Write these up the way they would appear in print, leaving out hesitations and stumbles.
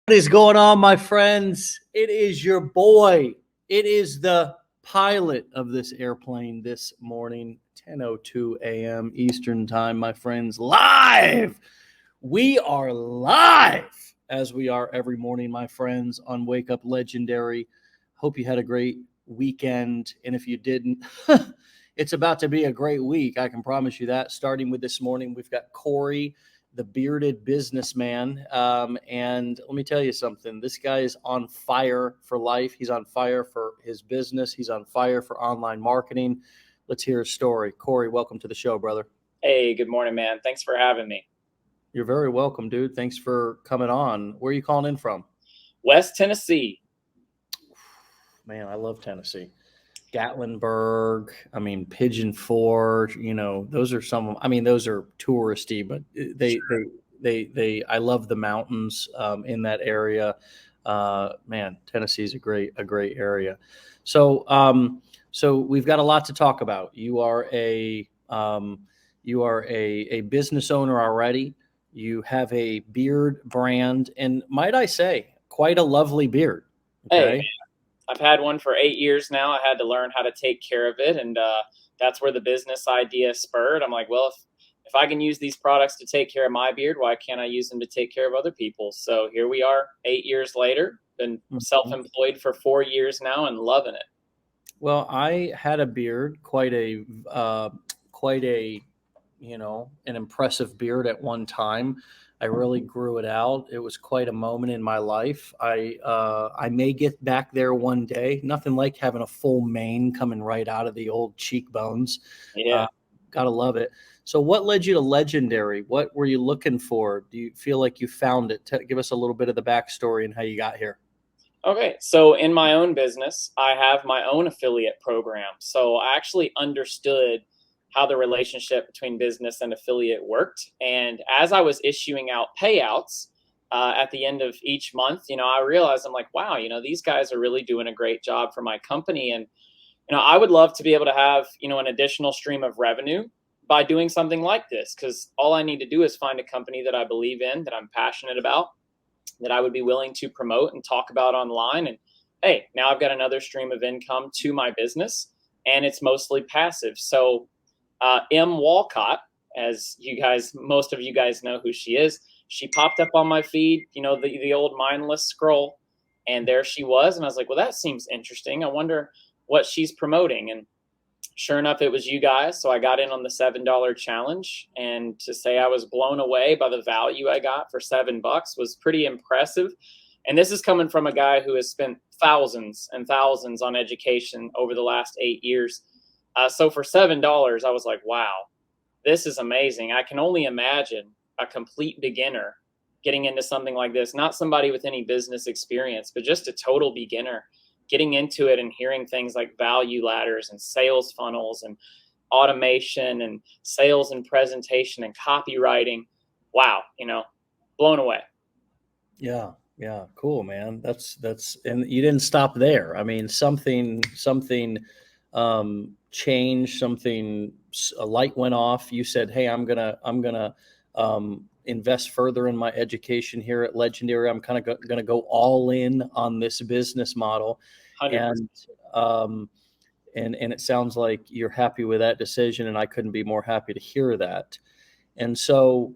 What is going on, my friends? It is your boy. It is the pilot of this airplane this morning, 10:02 a.m. Eastern Time, my friends. Live. We are live as we are every morning, my friends, on Wake Up Legendary. Hope you had a great weekend. And if you didn't, it's about to be a great week. I can promise you that. Starting with this morning, we've got Cory, the bearded businessman. And let me tell you something. This guy is on fire for life. He's on fire for his business. He's on fire for online marketing. Let's hear his story. Cory, welcome to the show, brother. Hey, good morning, man. Thanks for having me. You're very welcome, dude. Thanks for coming on. Where are you calling in from? West Tennessee. Man, I love Tennessee. Gatlinburg, Pigeon Forge, those are those are touristy, but I love the mountains in that area. Man, Tennessee's a great area. So we've got a lot to talk about. You are a business owner already. You have a beard brand, and might I say, quite a lovely beard. Hey, Okay. man, I've had one for 8 years now. I had to learn how to take care of it, and that's where the business idea spurred. I'm like, well, if I can use these products to take care of my beard, why can't I use them to take care of other people? So here we are, 8 years later. Been Mhm. self-employed for 4 years now and loving it. Well, I had a beard, quite a, an impressive beard at one time. I really grew it out. It was quite a moment in my life. I may get back there one day. Nothing like having a full mane coming right out of the old cheekbones. Uh, Yeah. Gotta love it. So, what led you to Legendary? What were you looking for? Do you feel like you found it? Give us a little bit of the backstory and how you got here. Okay, so in my own business, I have my own affiliate program. So I actually understood how the relationship between business and affiliate worked. And as I was issuing out payouts at the end of each month, I realized I'm like, wow, these guys are really doing a great job for my company. And, I would love to be able to have, an additional stream of revenue by doing something like this, because all I need to do is find a company that I believe in, that I'm passionate about, that I would be willing to promote and talk about online. And hey, now I've got another stream of income to my business, and it's mostly passive. So, M. Walcott, as most of you guys know who she is, she popped up on my feed, the old mindless scroll, and there she was. And I was like, well, that seems interesting. I wonder what she's promoting. And sure enough, it was you guys. So I got in on the $7 challenge, and to say I was blown away by the value I got for $7 was pretty impressive. And this is coming from a guy who has spent thousands and thousands on education over the last 8 years. So for $7, I was like, wow, this is amazing. I can only imagine a complete beginner getting into something like this, not somebody with any business experience, but just a total beginner getting into it and hearing things like value ladders and sales funnels and automation and sales and presentation and copywriting. Wow, blown away. Yeah, yeah, cool, man. And you didn't stop there. I mean, something changed. A light went off. You said, "Hey, I'm gonna invest further in my education here at Legendary. I'm kind of gonna go all in on this business model," 100%. and um, and it sounds like you're happy with that decision, and I couldn't be more happy to hear that. And so,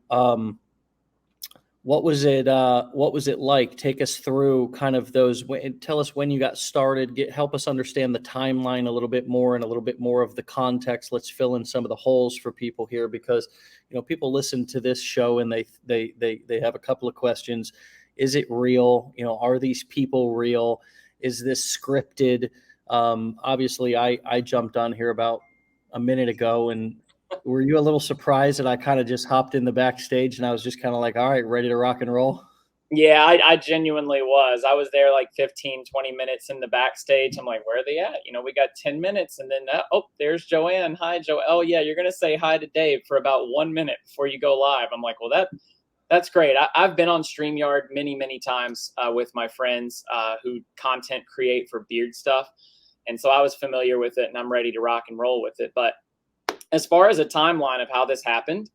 what was it? What was it like? Take us through kind of those. Tell us when you got started. Help us understand the timeline a little bit more and a little bit more of the context. Let's fill in some of the holes for people here, because people listen to this show and they have a couple of questions. Is it real? Are these people real? Is this scripted? Obviously, I jumped on here about a minute ago, and were you a little surprised that I kind of just hopped in the backstage and I was just kind of like, all right, ready to rock and roll? Yeah, I genuinely was. I was there like 15, 20 minutes in the backstage. I'm like, where are they at? We got 10 minutes. And then, oh, there's Joanne. Hi, Joe. Oh, yeah, you're going to say hi to Dave for about 1 minute before you go live. I'm like, well, that's great. I've been on StreamYard many, many times with my friends who content create for beard stuff. And so I was familiar with it, and I'm ready to rock and roll with it. But as far as a timeline of how this happened,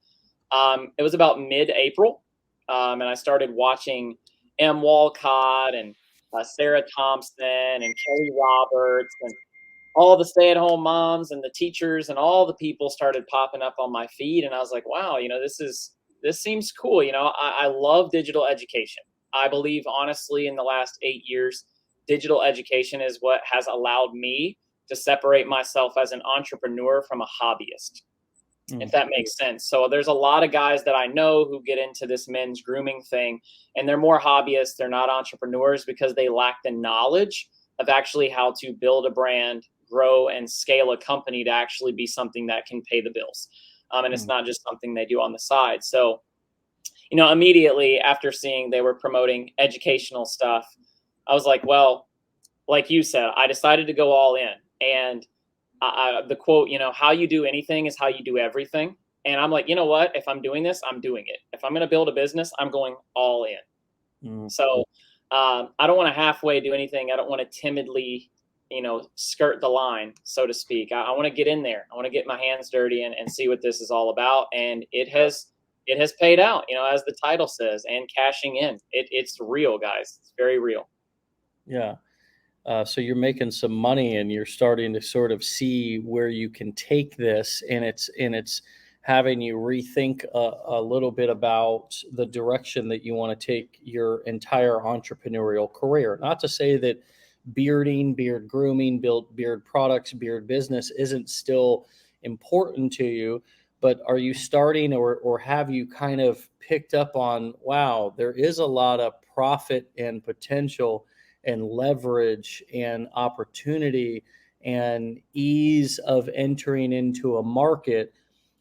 it was about mid-April, and I started watching M. Walcott and Sarah Thompson and Kelly Roberts and all the stay-at-home moms and the teachers and all the people started popping up on my feed, and I was like, wow, this seems cool. I love digital education. I believe honestly in the last 8 years, digital education is what has allowed me to separate myself as an entrepreneur from a hobbyist, if that makes sense. So there's a lot of guys that I know who get into this men's grooming thing, and they're more hobbyists. They're not entrepreneurs because they lack the knowledge of actually how to build a brand, grow and scale a company to actually be something that can pay the bills. And it's not just something they do on the side. So, immediately after seeing they were promoting educational stuff, I was like, well, like you said, I decided to go all in. And the quote, how you do anything is how you do everything. And I'm like, you know what? If I'm doing this, I'm doing it. If I'm going to build a business, I'm going all in. So I don't want to halfway do anything. I don't want to timidly, skirt the line, so to speak. I want to get in there. I want to get my hands dirty and see what this is all about. And it has paid out, as the title says, and cashing in. It's real, guys. It's very real. Yeah. So you're making some money and you're starting to sort of see where you can take this, and it's having you rethink a little bit about the direction that you want to take your entire entrepreneurial career. Not to say that bearding, beard grooming, beard products, beard business isn't still important to you, but are you starting or have you kind of picked up on, wow, there is a lot of profit and potential and leverage and opportunity and ease of entering into a market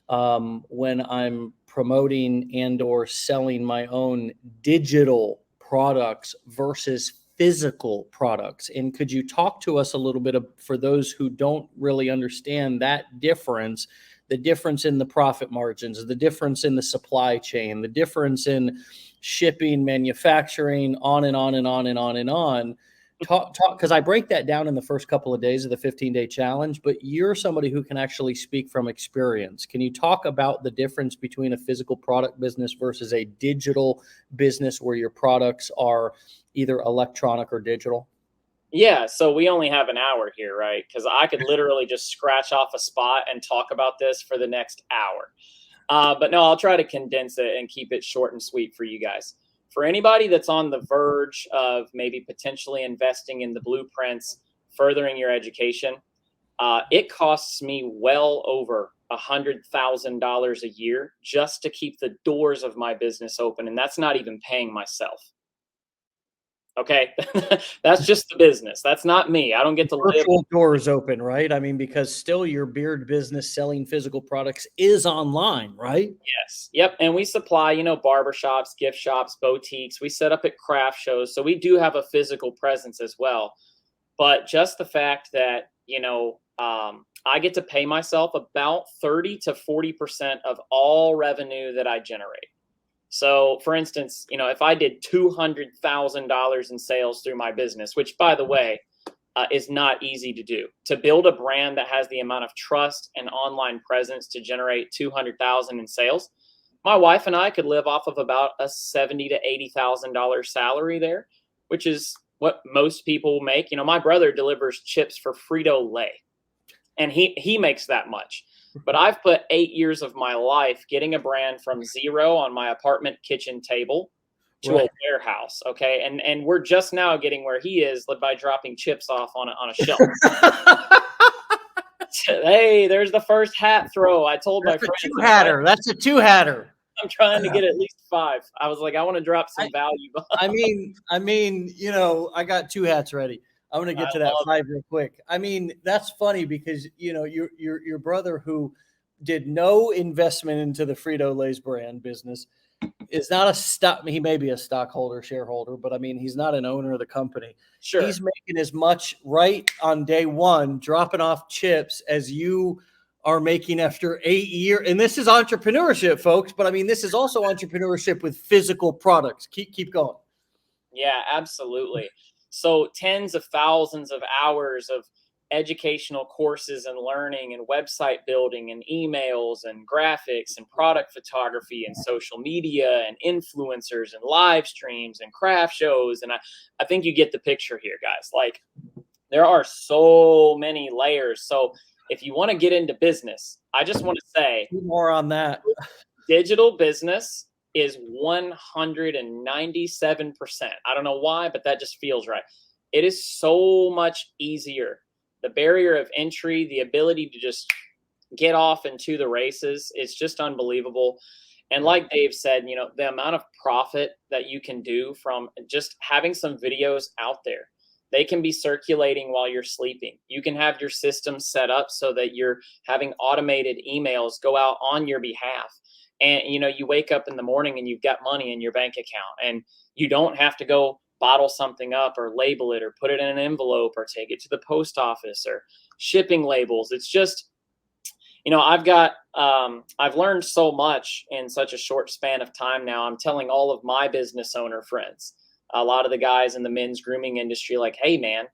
when I'm promoting and or selling my own digital products versus physical products? And could you talk to us a little bit for those who don't really understand that difference, the difference in the profit margins, the difference in the supply chain, the difference in shipping, manufacturing, on and on and on and on and on. Talk, because I break that down in the first couple of days of the 15-day challenge, but you're somebody who can actually speak from experience. Can you talk about the difference between a physical product business versus a digital business where your products are either electronic or digital? Yeah, so we only have an hour here, right? Because I could literally just scratch off a spot and talk about this for the next hour. But no, I'll try to condense it and keep it short and sweet for you guys. For anybody that's on the verge of maybe potentially investing in the blueprints, furthering your education, it costs me well over $100,000 a year just to keep the doors of my business open. And that's not even paying myself. Okay. That's just the business. That's not me. I don't get to live. Virtual doors open, right? I mean, because still your beard business selling physical products is online, right? Yes. Yep. And we supply, barbershops, gift shops, boutiques. We set up at craft shows. So we do have a physical presence as well. But just the fact that, I get to pay myself about 30 to 40% of all revenue that I generate. So, for instance, if I did $200,000 in sales through my business, which, by the way, is not easy to do, to build a brand that has the amount of trust and online presence to generate $200,000 in sales, my wife and I could live off of about a $70,000 to $80,000 salary there, which is what most people make. My brother delivers chips for Frito-Lay, and he makes that much. But I've put 8 years of my life getting a brand from zero on my apartment kitchen table to a warehouse. Okay. And we're just now getting where he is by dropping chips off on a shelf. Hey, there's the first hat throw. I told my friends. That's a two-hatter. I'm trying to get at least 5. I was like, I want to drop some value. I mean, I got 2 hats ready. I want to get to that 5 real quick. I mean, that's funny because, your brother who did no investment into the Frito-Lay's brand business is not a stock. He may be a stockholder, shareholder, but I mean, he's not an owner of the company. Sure. He's making as much right on day one, dropping off chips, as you are making after 8 years. And this is entrepreneurship, folks. But I mean, this is also entrepreneurship with physical products. Keep going. Yeah, absolutely. So tens of thousands of hours of educational courses and learning and website building and emails and graphics and product photography and social media and influencers and live streams and craft shows. And I think you get the picture here, guys. Like, there are so many layers. So if you want to get into business, I just want to say more on that. Digital business is 197%. I don't know why, but that just feels right. It is so much easier. The barrier of entry, the ability to just get off into the races, it's just unbelievable. And like Dave said, you know, the amount of profit that you can do from just having some videos out there. They can be circulating while you're sleeping. You can have your system set up so that you're having automated emails go out on your behalf. And, you know, you wake up in the morning and you've got money in your bank account, and you don't have to go bottle something up or label it or put it in an envelope or take it to the post office or shipping labels. It's just, you know, I've learned so much in such a short span of time now. I'm telling all of my business owner friends, a lot of the guys in the men's grooming industry, like, hey man,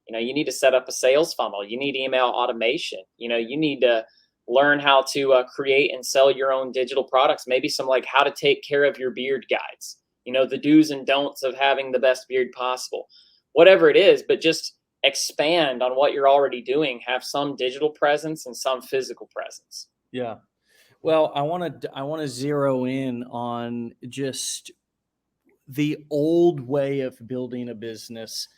you know, you need to set up a sales funnel. You need email automation. You know, you need to learn how to create and sell your own digital products. Maybe some like how to take care of your beard guides, you know, the do's and don'ts of having the best beard possible, whatever it is, but just expand on what you're already doing. Have some digital presence and some physical presence. Yeah. Well, I want to zero in on just the old way of building a business,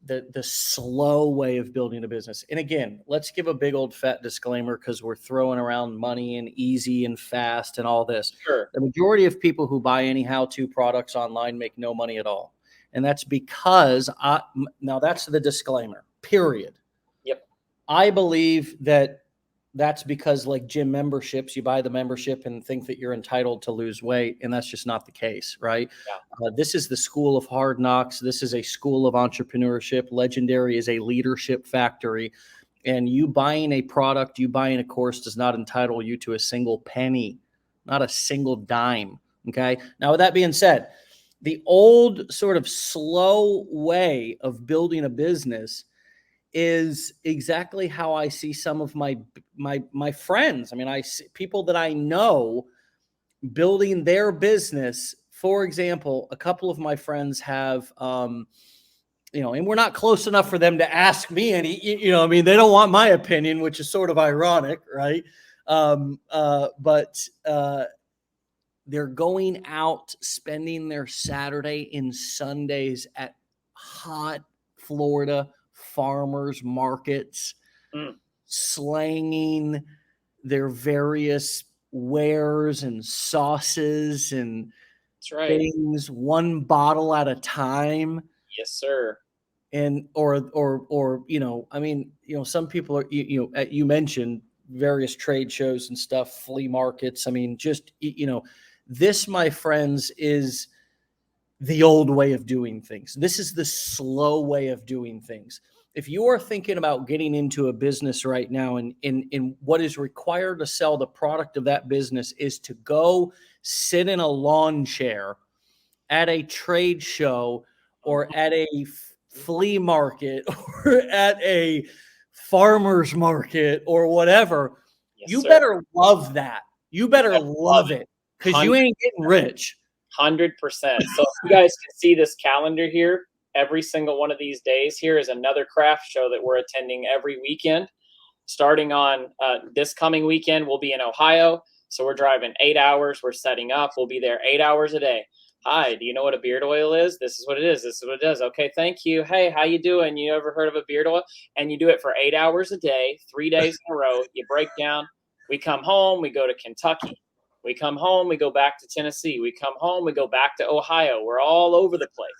the slow way of building a business. And again, let's give a big old fat disclaimer, because we're throwing around money and easy and fast and all this. Sure. The majority of people who buy any how-to products online make no money at all. And that's because now that's the disclaimer, period. Yep. I believe that that's because, like gym memberships, you buy the membership and think that you're entitled to lose weight. And that's just not the case, right? Yeah. This is the school of hard knocks. This is a school of entrepreneurship. Legendary is a leadership factory. And you buying a product, you buying a course does not entitle you to a single penny, not a single dime. Okay. Now, with that being said, the old sort of slow way of building a business is exactly how I see some of my friends. I mean, I see people that I know building their business. For example, a couple of my friends have, you know, and we're not close enough for them to ask me any, you know, I mean, they don't want my opinion, which is sort of ironic, right? But they're going out, spending their Saturday and Sundays at hot Florida farmers markets, slanging their various wares and sauces and That's right. things one bottle at a time. Yes, sir. And or you know, I mean, you know, some people are, you know, you mentioned various trade shows and stuff, flea markets. I mean, just, you know, this, my friends, is the old way of doing things. This is the slow way of doing things. If you are thinking about getting into a business right now, and in what is required to sell the product of that business is to go sit in a lawn chair at a trade show or at a flea market or at a farmer's market or whatever, Yes, you sir. better love that. You better love it, because you ain't getting rich. 100%. So if you guys can see this calendar here, every single one of these days here is another craft show that we're attending every weekend. Starting on this coming weekend, we'll be in Ohio. So we're driving 8 hours. We're setting up. We'll be there 8 hours a day. Hi, do you know what a beard oil is? This is what it is. This is what it does. Okay, thank you. Hey, how you doing? You ever heard of a beard oil? And you do it for 8 hours a day, 3 days in a row. You break down. We come home. We go to Kentucky. We come home. We go back to Tennessee. We come home. We go back to Ohio. We're all over the place.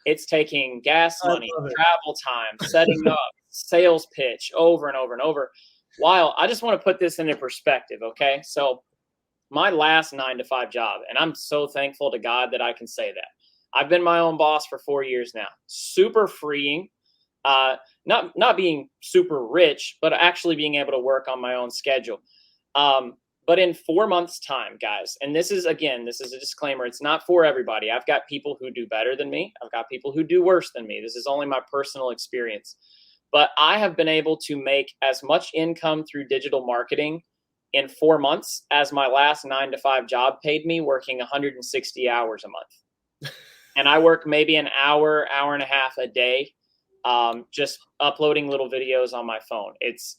It's taking gas money, travel time, setting up, sales pitch over and over and over. While I just want to put this into perspective, okay? So my last 9-to-5 job, and I'm so thankful to God that I can say that. I've been my own boss for 4 years now. Super freeing. Not being super rich, but actually being able to work on my own schedule. But in 4 months' time, guys, and this is a disclaimer. It's not for everybody. I've got people who do better than me. I've got people who do worse than me. This is only my personal experience. But I have been able to make as much income through digital marketing in 4 months as my last 9 to 5 job paid me, working 160 hours a month. And I work maybe an hour, hour and a half a day, just uploading little videos on my phone. It's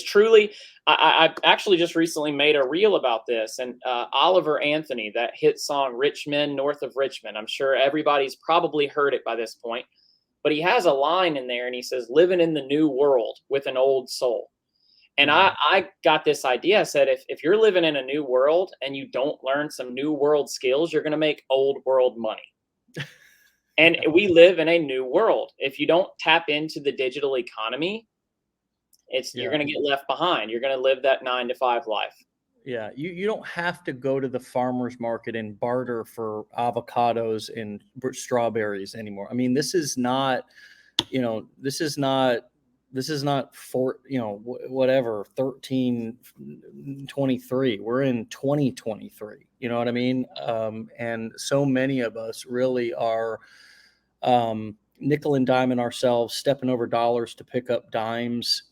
truly, I actually just recently made a reel about this, and Oliver Anthony, that hit song Rich Men North of Richmond, I'm sure everybody's probably heard it by this point, but he has a line in there and he says, living in the new world with an old soul. And I got this idea. I said, if you're living in a new world and you don't learn some new world skills, you're going to make old world money. And we live in a new world. If you don't tap into the digital economy, you're going to get left behind. You're going to live that 9 to 5 life. Yeah, you don't have to go to the farmer's market and barter for avocados and strawberries anymore. I mean, this is not for, whatever, 1323. We're in 2023. You know what I mean? And so many of us really are nickel and diming ourselves, stepping over dollars to pick up dimes,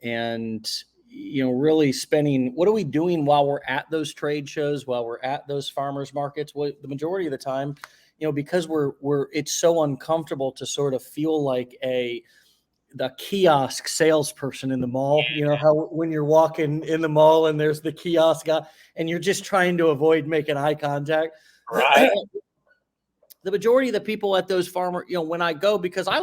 and really spending. What are we doing while we're at those trade shows, while we're at those farmers markets? Well, the majority of the time, because it's so uncomfortable to sort of feel like the kiosk salesperson in the mall. You know how when you're walking in the mall and there's the kiosk guy and you're just trying to avoid making eye contact. Right. The majority of the people at those when I go, because I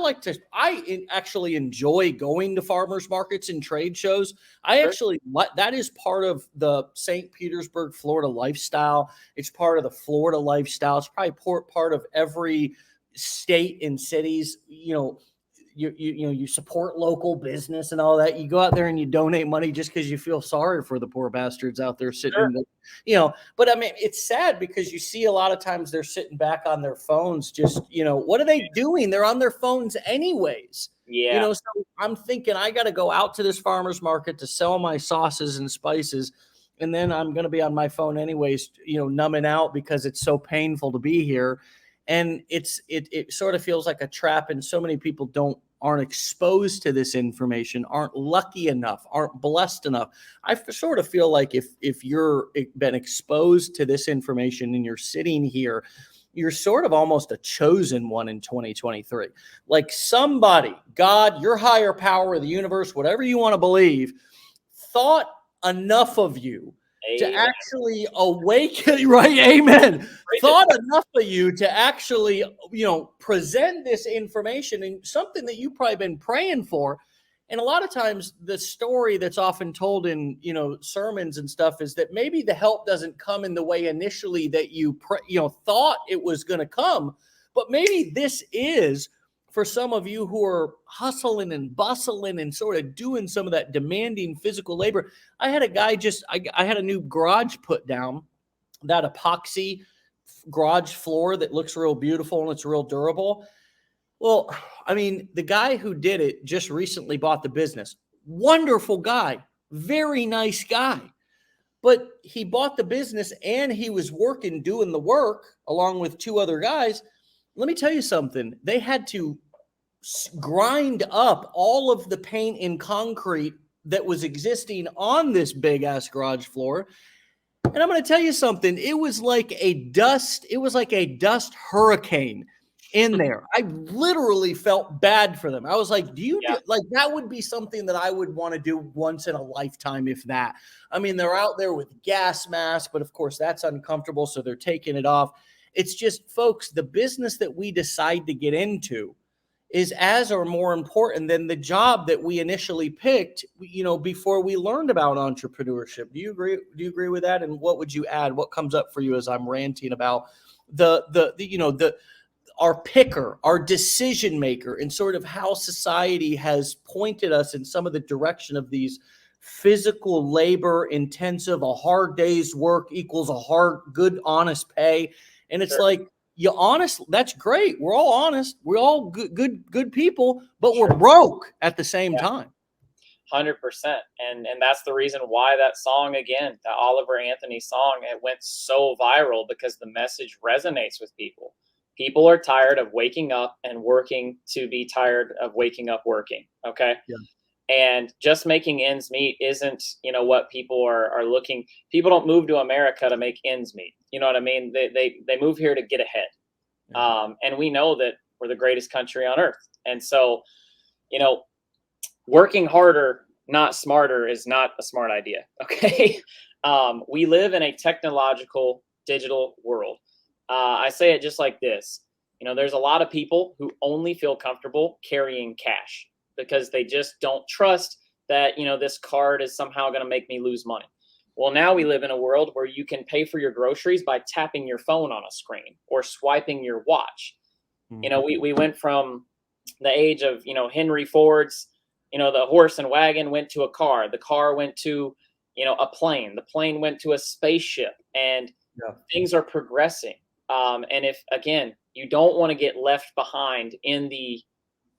actually enjoy going to farmers markets and trade shows. That is part of the St. Petersburg, Florida lifestyle. It's part of the Florida lifestyle. It's probably part of every state and cities, you support local business and all that. You go out there and you donate money just because you feel sorry for the poor bastards out there sitting, but I mean, it's sad because you see a lot of times they're sitting back on their phones. Just, what are they doing? They're on their phones anyways. Yeah. So I'm thinking I got to go out to this farmer's market to sell my sauces and spices. And then I'm going to be on my phone anyways, numbing out because it's so painful to be here. And it sort of feels like a trap. And so many people aren't exposed to this information, aren't lucky enough, aren't blessed enough. I sort of feel like if you're been exposed to this information and you're sitting here, you're sort of almost a chosen one in 2023. Like somebody, God, your higher power, the universe, whatever you want to believe, thought enough of you to actually awaken, right? Amen. Thought enough of you to actually, present this information and something that you've probably been praying for. And a lot of times the story that's often told in, sermons and stuff is that maybe the help doesn't come in the way initially that you thought it was going to come, but maybe this is for some of you who are hustling and bustling and sort of doing some of that demanding physical labor. I had a guy I had a new garage put down, that epoxy garage floor that looks real beautiful and it's real durable. Well, I mean, the guy who did it just recently bought the business. Wonderful guy, very nice guy. But he bought the business and he was doing the work along with 2 other guys. Let me tell you something. They had to grind up all of the paint and concrete that was existing on this big ass garage floor. And I'm going to tell you something. It was like a dust hurricane in there. I literally felt bad for them. I was like, like that would be something that I would want to do once in a lifetime, if that. I mean, they're out there with gas masks, but of course that's uncomfortable. So they're taking it off. It's just, folks, the business that we decide to get into is as or more important than the job that we initially picked, before we learned about entrepreneurship. Do you agree? Do you agree with that? And what would you add? What comes up for you as I'm ranting about our picker, our decision maker, and sort of how society has pointed us in some of the direction of these physical labor intensive, a hard day's work equals a hard, good, honest pay. And it's like, that's great. We're all honest. We're all good people, but we're broke at the same time. 100%. And that's the reason why that song, again, that Oliver Anthony song, it went so viral, because the message resonates with people. People are tired of waking up and working to be tired of waking up working. Okay. Yeah. And just making ends meet isn't, what people are looking. People don't move to America to make ends meet. You know what I mean? They move here to get ahead. Yeah. And we know that we're the greatest country on earth. And so, working harder, not smarter, is not a smart idea. Okay. We live in a technological digital world. I say it just like this. There's a lot of people who only feel comfortable carrying cash because they just don't trust that, this card is somehow going to make me lose money. Well, now we live in a world where you can pay for your groceries by tapping your phone on a screen or swiping your watch. We went from the age of, Henry Ford's, the horse and wagon went to a car. The car went to, a plane. The plane went to a spaceship, and things are progressing. And if, again, you don't want to get left behind in the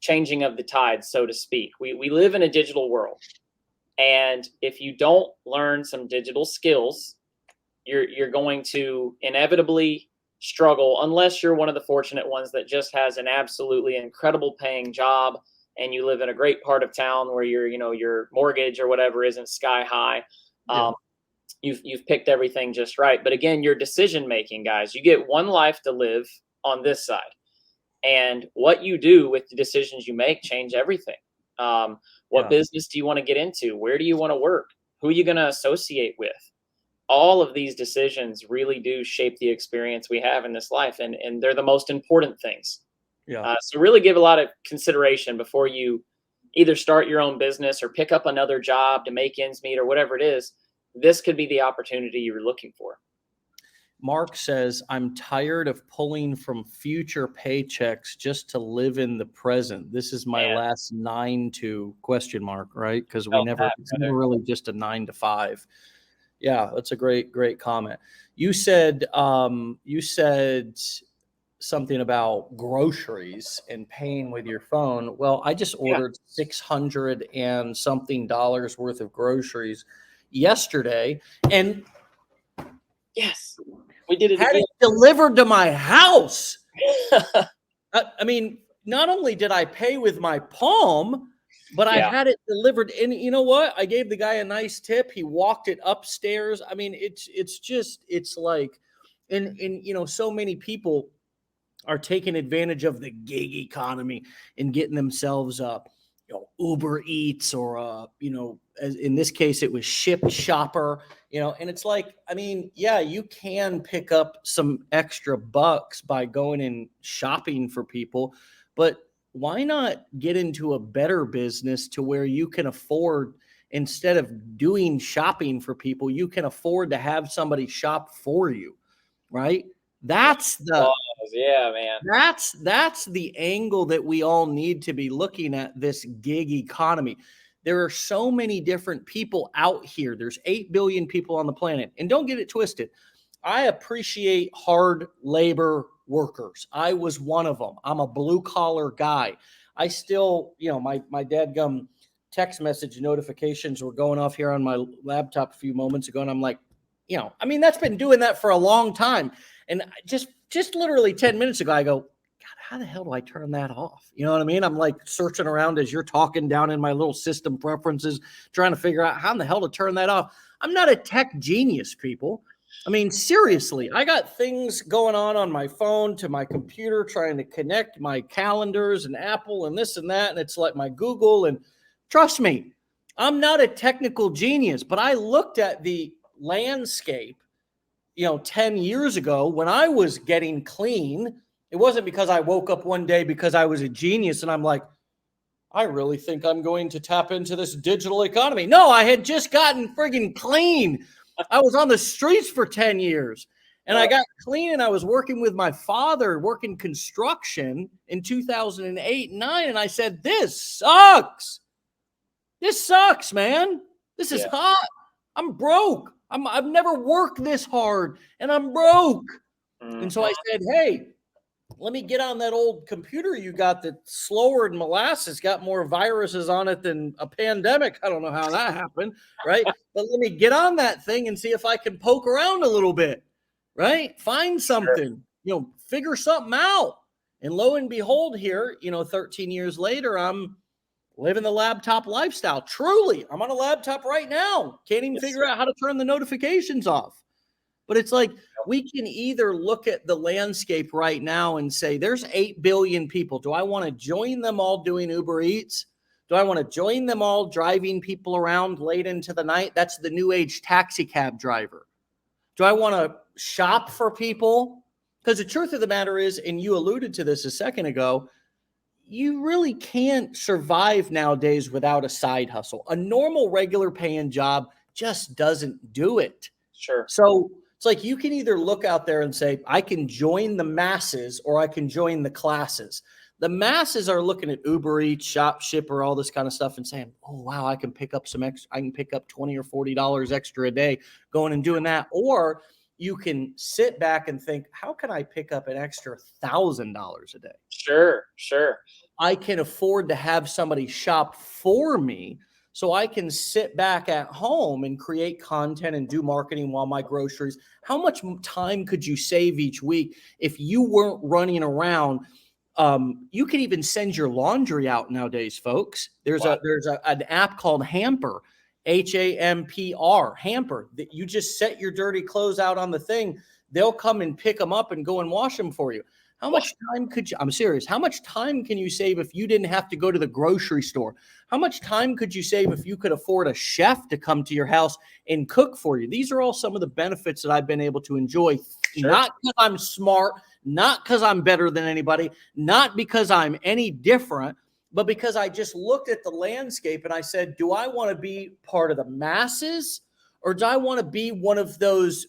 changing of the tide, so to speak, we live in a digital world. And if you don't learn some digital skills, you're going to inevitably struggle, unless you're one of the fortunate ones that just has an absolutely incredible paying job and you live in a great part of town where your mortgage or whatever isn't sky high. You've picked everything just right. But again, your decision making, guys, you get one life to live on this side, and what you do with the decisions you make change everything. What business do you want to get into? Where do you want to work? Who are you going to associate with? All of these decisions really do shape the experience we have in this life, and they're the most important things. So really give a lot of consideration before you either start your own business or pick up another job to make ends meet or whatever it is. This could be the opportunity you're looking for. Mark says, I'm tired of pulling from future paychecks just to live in the present. This is my last 9 to ? Right? Because it's never really just a 9 to 5. Yeah, that's a great comment. You said something about groceries and paying with your phone. Well, I just ordered $600 and something worth of groceries yesterday, and yes, we did it had again. it delivered to my house. I mean, not only did I pay with my palm, but I had it delivered. And you know what? I gave the guy a nice tip. He walked it upstairs. I mean, it's like, and so many people are taking advantage of the gig economy and getting themselves Uber Eats or as in this case it was Ship Shopper, and it's like, I mean, you can pick up some extra bucks by going and shopping for people, but why not get into a better business to where you can afford, instead of doing shopping for people, you can afford to have somebody shop for you, right? That's the that's the angle that we all need to be looking at this gig economy. There are so many different people out here. There's 8 billion people on the planet. And don't get it twisted. I appreciate hard labor workers. I was one of them. I'm a blue collar guy. I still, my dadgum text message notifications were going off here on my laptop a few moments ago. And I'm like, I mean, that's been doing that for a long time. And just literally 10 minutes ago, I go, God, how the hell do I turn that off? You know what I mean? I'm like searching around as you're talking down in my little system preferences, trying to figure out how in the hell to turn that off. I'm not a tech genius, people. I mean, seriously, I got things going on my phone to my computer, trying to connect my calendars and Apple and this and that. And it's like my Google. And trust me, I'm not a technical genius, but I looked at the landscape 10 years ago when I was getting clean. It wasn't because I woke up one day because I was a genius and I'm like, I really think I'm going to tap into this digital economy. No, I had just gotten friggin' clean. I was on the streets for 10 years and I got clean, and I was working with my father, working construction in 2008 and 9. And I said, this sucks. This sucks, man. This is hot. I'm broke. I've never worked this hard and I'm broke. And so I said, hey, let me get on that old computer you got that's slower than molasses, got more viruses on it than a pandemic. I don't know how that happened, right? But let me get on that thing and see if I can poke around a little bit, right? Find something, figure something out. And lo and behold, here, 13 years later, I'm living the laptop lifestyle. Truly, I'm on a laptop right now. Can't even figure out how to turn the notifications off. But it's like, we can either look at the landscape right now and say, there's 8 billion people. Do I want to join them all doing Uber Eats? Do I want to join them all driving people around late into the night? That's the new age taxi cab driver. Do I want to shop for people? Because the truth of the matter is, and you alluded to this a second ago, you really can't survive nowadays without a side hustle. A normal, regular paying job just doesn't do it. Sure. So it's like, you can either look out there and say, I can join the masses or I can join the classes. The masses are looking at Uber Eats, Shop Shipper, all this kind of stuff and saying, oh, wow, I can pick up some extra. I can pick up $20 or $40 extra a day going and doing that. Or you can sit back and think, how can I pick up an extra $1,000 a day? Sure. I can afford to have somebody shop for me, so I can sit back at home and create content and do marketing while my groceries. How much time could you save each week if you weren't running around? You can even send your laundry out nowadays, folks. There's an app called Hamper, Hampr, Hamper, that you just set your dirty clothes out on the thing. They'll come and pick them up and go and wash them for you. How much time I'm serious. How much time can you save if you didn't have to go to the grocery store? How much time could you save if you could afford a chef to come to your house and cook for you? These are all some of the benefits that I've been able to enjoy. Sure. Not because I'm smart, not because I'm better than anybody, not because I'm any different, but because I just looked at the landscape and I said, do I want to be part of the masses, or do I want to be one of those,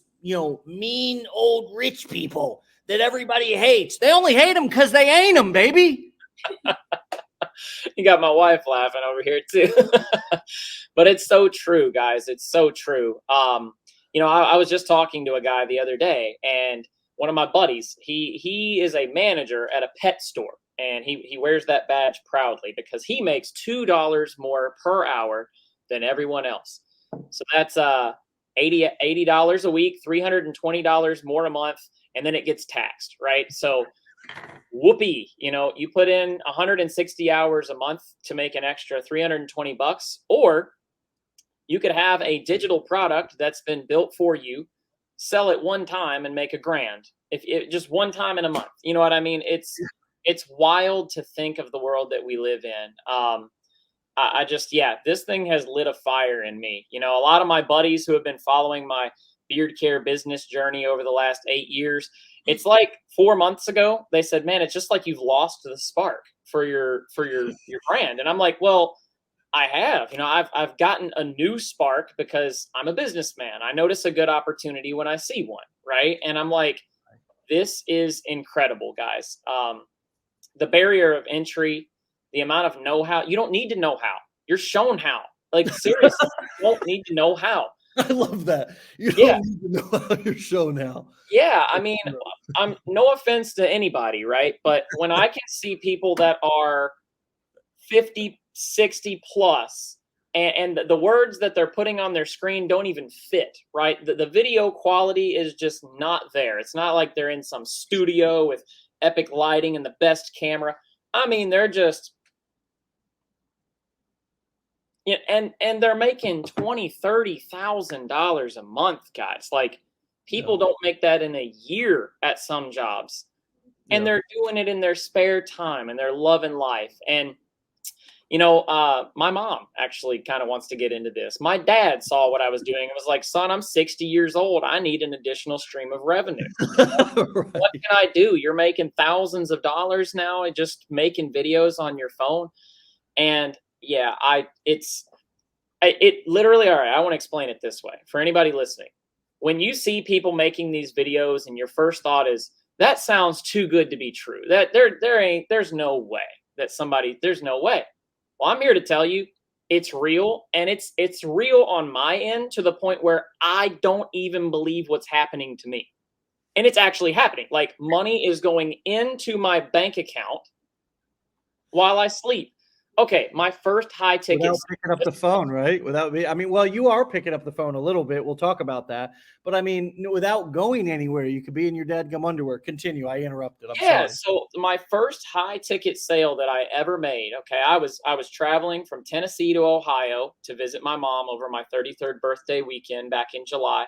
mean old rich people that everybody hates? They only hate them because they ain't them, baby. You got my wife laughing over here too. But it's so true, guys. It's so true. I was just talking to a guy the other day, and one of my buddies, he is a manager at a pet store, and he wears that badge proudly because he makes $2 more per hour than everyone else. So that's $80 a week, $320 more a month, and then it gets taxed, right? So whoopee, you put in 160 hours a month to make an extra $320, or you could have a digital product that's been built for you, sell it one time and make $1,000. If it just one time in a month, you know what I mean? It's wild to think of the world that we live in. This thing has lit a fire in me. A lot of my buddies who have been following my beard care business journey over the last 8 years, it's like 4 months ago, they said, man, it's just like you've lost the spark for your brand. And I'm like, well, I have, I've gotten a new spark because I'm a businessman. I notice a good opportunity when I see one. Right. And I'm like, this is incredible, guys. The barrier of entry, the amount of know-how, you don't need to know how. You're shown how. Like, seriously, you don't need to know how. I love that. You don't need to know how, you're shown how. Yeah, I mean, I'm no offense to anybody, right? But when I can see people that are 50, 60 plus, and the words that they're putting on their screen don't even fit, right? The video quality is just not there. It's not like they're in some studio with epic lighting and the best camera. I mean, they're just, and they're making $20,000-$30,000 a month, guys. Like, people don't make that in a year at some jobs, and they're doing it in their spare time and they're loving life. And my mom actually kind of wants to get into this. My dad saw what I was doing and was like, son, I'm 60 years old. I need an additional stream of revenue. Right. What can I do? You're making thousands of dollars now and just making videos on your phone. And yeah, it literally, all right, I want to explain it this way for anybody listening. When you see people making these videos and your first thought is, that sounds too good to be true. That there's no way there's no way. Well, I'm here to tell you it's real, and it's real on my end to the point where I don't even believe what's happening to me. And it's actually happening. Like, money is going into my bank account while I sleep. Okay, my first high ticket. Without picking up the phone, right? Well, you are picking up the phone a little bit. We'll talk about that. But I mean, without going anywhere, you could be in your dadgum underwear. Continue. I interrupted. I'm Yeah, sorry. so my first high ticket sale that I ever made, okay, I was traveling from Tennessee to Ohio to visit my mom over my 33rd birthday weekend back in July,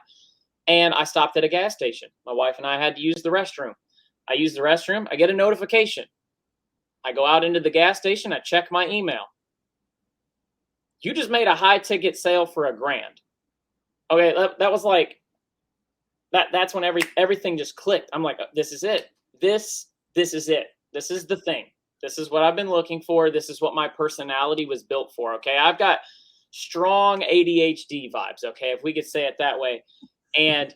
and I stopped at a gas station. My wife and I had to use the restroom. I use the restroom, I get a notification. I go out into the gas station, I check my email. You just made a high ticket sale for $1,000. Okay, that was like that's when everything just clicked. I'm like, this is it. This is it. This is the thing. This is what I've been looking for. This is what my personality was built for. Okay, I've got strong ADHD vibes. Okay, if we could say it that way. And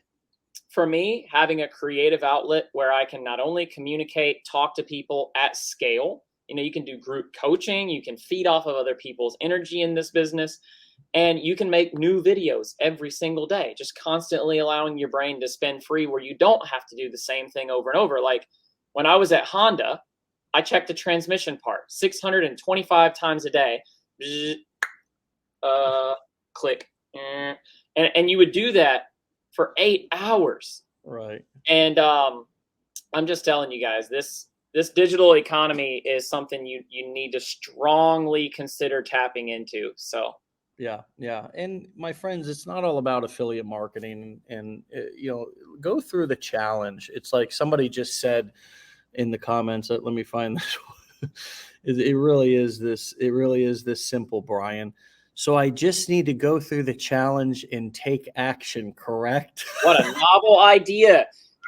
for me, having a creative outlet where I can not only communicate, talk to people at scale, you can do group coaching, you can feed off of other people's energy in this business, and you can make new videos every single day, just constantly allowing your brain to spin free where you don't have to do the same thing over and over. Like when I was at Honda, I checked the transmission part 625 times a day. Click. And you would do that for 8 hours. Right. And I'm just telling you guys, this digital economy is something you need to strongly consider tapping into. So yeah. And my friends, it's not all about affiliate marketing and go through the challenge. It's like somebody just said in the comments, let me find this one. It really is this simple, Brian. So I just need to go through the challenge and take action, correct? What a novel idea.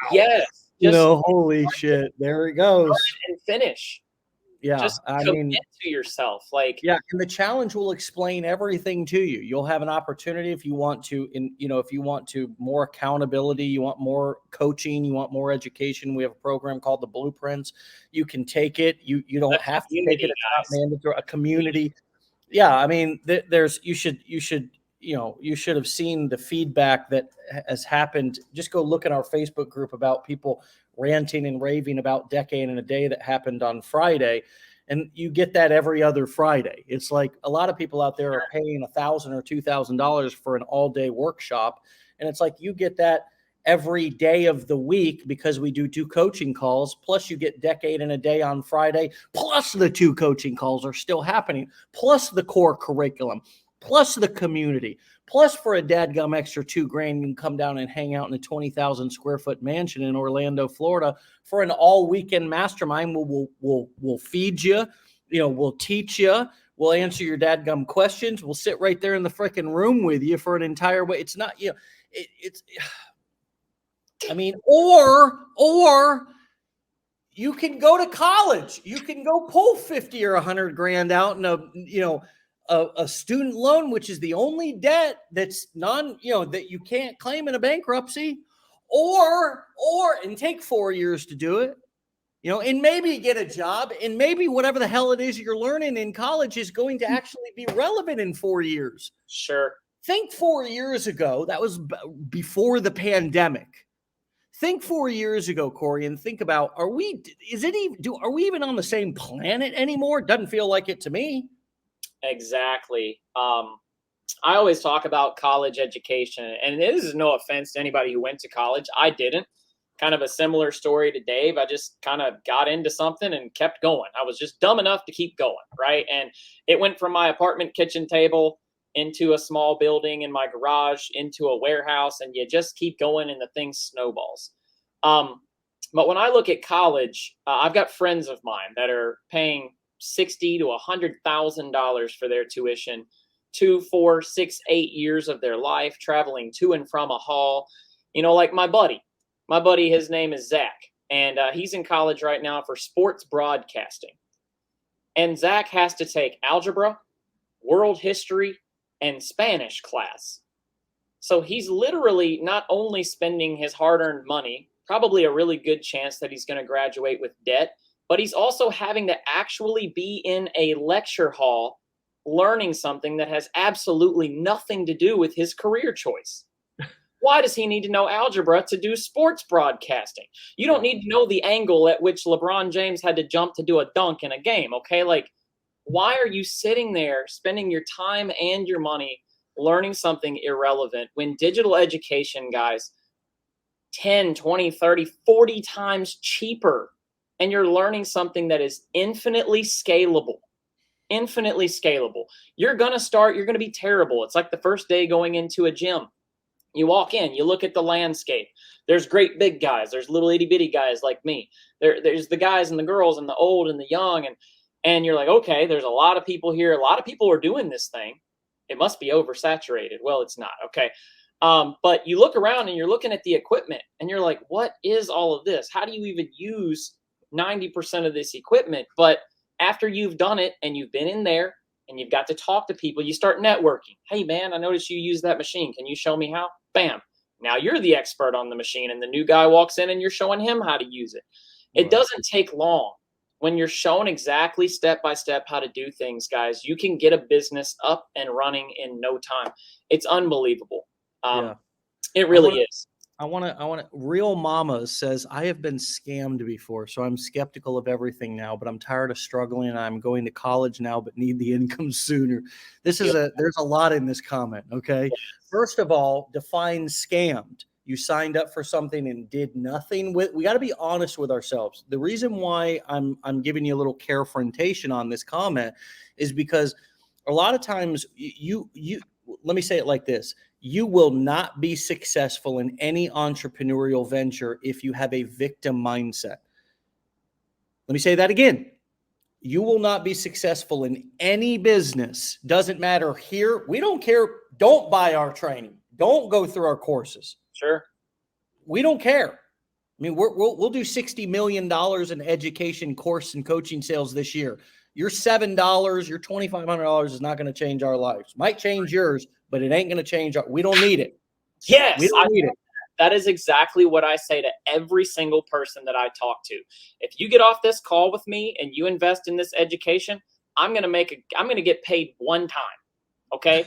Yes. Holy shit. There it goes. And finish. Yeah. Just commit to yourself. And the challenge will explain everything to you. You'll have an opportunity if you want to, if you want to more accountability, you want more coaching, you want more education. We have a program called the Blueprints. You can take it. You don't have to take it. It's not mandatory. A community. Yeah. I mean, you should have seen the feedback that has happened. Just go look at our Facebook group about people ranting and raving about Decade in a Day that happened on Friday. And you get that every other Friday. It's like a lot of people out there are paying $1,000 or $2,000 for an all-day workshop. And it's like you get that every day of the week because we do 2 coaching calls. Plus you get Decade in a Day on Friday. Plus the 2 coaching calls are still happening. Plus the core curriculum. Plus the community, plus for a dadgum extra $2,000, you can come down and hang out in a 20,000 square foot mansion in Orlando, Florida for an all weekend mastermind. We'll feed you, we'll teach you, we'll answer your dadgum questions. We'll sit right there in the freaking room with you for an entire way. It's not, or you can go to college. You can go pull 50 or 100 grand out in a student loan, which is the only debt that's that you can't claim in a bankruptcy, and take 4 years to do it, and maybe get a job, and maybe whatever the hell it is you're learning in college is going to actually be relevant in 4 years. Sure. Think 4 years ago, that was before the pandemic. Think 4 years ago, Cory, and think about, are we even on the same planet anymore? Doesn't feel like it to me. Exactly. I always talk about college education, and this is no offense to anybody who went to college. I didn't. Kind of a similar story to Dave. I just kind of got into something and kept going. I was just dumb enough to keep going, right? And it went from my apartment kitchen table into a small building in my garage, into a warehouse, and you just keep going and the thing snowballs. But when I look at college, I've got friends of mine that are paying $60,000 to $100,000 for their tuition, 2, 4, 6, 8 years of their life, traveling to and from a hall. Like my buddy, his name is Zach, and he's in college right now for sports broadcasting. And Zach has to take algebra, world history, and Spanish class. So he's literally not only spending his hard-earned money, probably a really good chance that he's going to graduate with debt, but he's also having to actually be in a lecture hall learning something that has absolutely nothing to do with his career choice. Why does he need to know algebra to do sports broadcasting? You don't need to know the angle at which LeBron James had to jump to do a dunk in a game, okay? Why are you sitting there spending your time and your money learning something irrelevant when digital education, guys, 10, 20, 30, 40 times cheaper, and you're learning something that is infinitely scalable? Infinitely scalable. You're going to be terrible. It's like the first day going into a gym. You walk in, you look at the landscape. There's great big guys. There's little itty bitty guys like me. There's the guys and the girls and the old and the young. And you're like, okay, there's a lot of people here. A lot of people are doing this thing. It must be oversaturated. Well, it's not. Okay. But you look around and you're looking at the equipment and you're like, what is all of this? How do you even use 90% of this equipment? But after you've done it and you've been in there and you've got to talk to people, you start networking. Hey, man, I noticed you use that machine. Can you show me how? Bam. Now you're the expert on the machine, and the new guy walks in and you're showing him how to use it. It doesn't take long. When you're shown exactly step by step how to do things, guys, you can get a business up and running in no time. It's unbelievable. It really is. I want to. Real Mama says, I have been scammed before, so I'm skeptical of everything now, but I'm tired of struggling. I'm going to college now, but need the income sooner. There's a lot in this comment. Okay. First of all, define scammed. You signed up for something and did nothing with. We got to be honest with ourselves. The reason why I'm giving you a little carefrontation on this comment is because a lot of times you let me say it like this. You will not be successful in any entrepreneurial venture if you have a victim mindset. Let me say that again. You will not be successful in any business. Doesn't matter here. We don't care. Don't buy our training. Don't go through our courses. Sure. We don't care. I mean, we'll do $60 million in education, course, and coaching sales this year. Your $7, your $2,500 is not going to change our lives. Might change yours, but it ain't going to change. We don't need it. Yes, we don't need it. That is exactly what I say to every single person that I talk to. If you get off this call with me and you invest in this education, I'm going to get paid one time. Okay.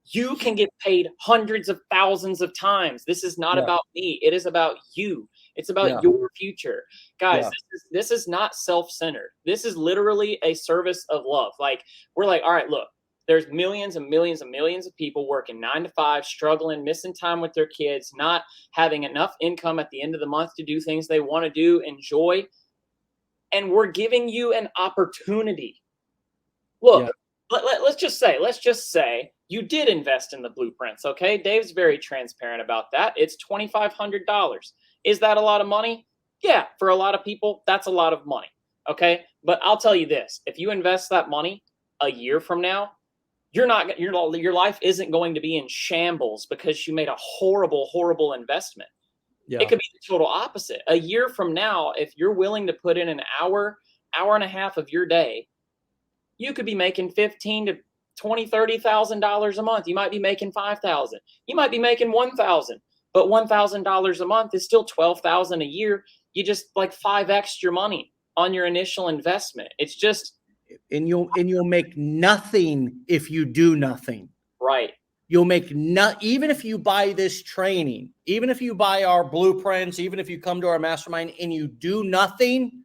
You can get paid hundreds of thousands of times. This is not about me. It is about you. It's about your future. Guys, this is not self-centered. This is literally a service of love. Like, we're like, all right, look, there's millions and millions and millions of people working 9 to 5, struggling, missing time with their kids, not having enough income at the end of the month to do things they want to do, enjoy. And we're giving you an opportunity. Look, let's just say you did invest in the blueprints. Okay. Dave's very transparent about that. It's $2,500. Is that a lot of money? Yeah. For a lot of people, that's a lot of money. Okay. But I'll tell you this, if you invest that money a year from now, your life isn't going to be in shambles because you made a horrible, horrible investment. Yeah. It could be the total opposite. A year from now, if you're willing to put in an hour and a half of your day, you could be making $15,000 to $20,000, $30,000 a month. You might be making $5,000. You might be making $1,000, but $1,000 a month is still $12,000 a year. You just like 5x your money on your initial investment. It's just, and you'll make nothing if you do nothing. Right. You'll make even if you buy this training, even if you buy our blueprints, even if you come to our mastermind and you do nothing,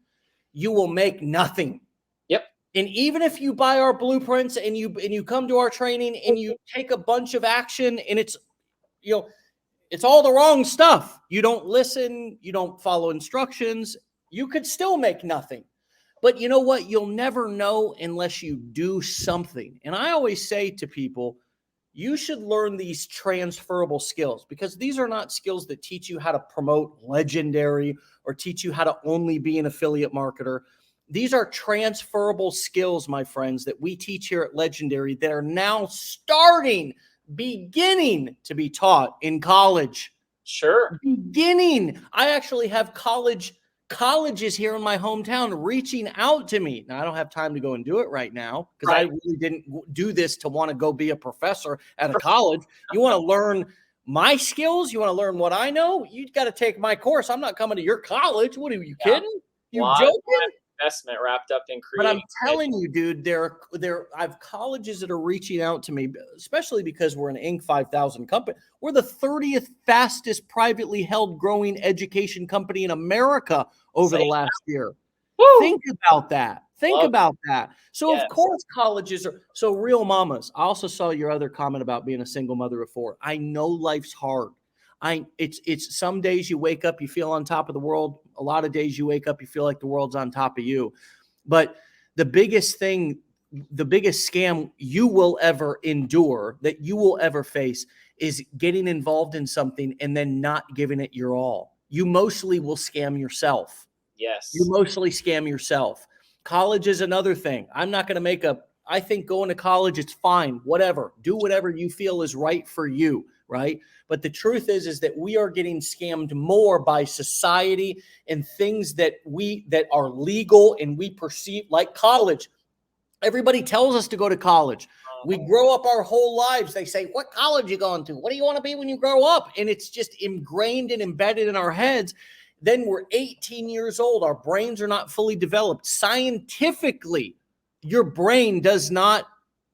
you will make nothing. Yep. And even if you buy our blueprints and you come to our training and you take a bunch of action and it's all the wrong stuff. You don't listen, you don't follow instructions, you could still make nothing. But you know what? You'll never know unless you do something. And I always say to people, you should learn these transferable skills because these are not skills that teach you how to promote Legendary or teach you how to only be an affiliate marketer. These are transferable skills, my friends, that we teach here at Legendary that are now beginning to be taught in college. Sure. Beginning. I actually have colleges here in my hometown reaching out to me. Now, I don't have time to go and do it right now because I really didn't do this to want to go be a professor at a college. You want to learn my skills? You want to learn what I know? You got to take my course. I'm not coming to your college. What are you kidding? You joking? Investment wrapped up in creating. But I'm telling you, dude, I have colleges that are reaching out to me, especially because we're an Inc. 5000 company. We're the 30th fastest privately held growing education company in America over the last year. Woo! Think about that. Think about that. So of Yes. course colleges are so real mamas. I also saw your other comment about being a single mother of four. I know life's hard. It's some days you wake up, you feel on top of the world. A lot of days you wake up, you feel like the world's on top of you. But the biggest thing, the biggest scam you will ever endure, that you will ever face, is getting involved in something and then not giving it your all. You mostly will scam yourself. Yes. You mostly scam yourself. College is another thing. I'm not going to make a, I think going to college, it's fine, whatever. Do whatever you feel is right for you, right? But the truth is that we are getting scammed more by society and things that are legal and we perceive like college. Everybody tells us to go to college. We grow up our whole lives. They say, what college you going to? What do you want to be when you grow up? And it's just ingrained and embedded in our heads. Then we're 18 years old. Our brains are not fully developed. Scientifically, your brain does not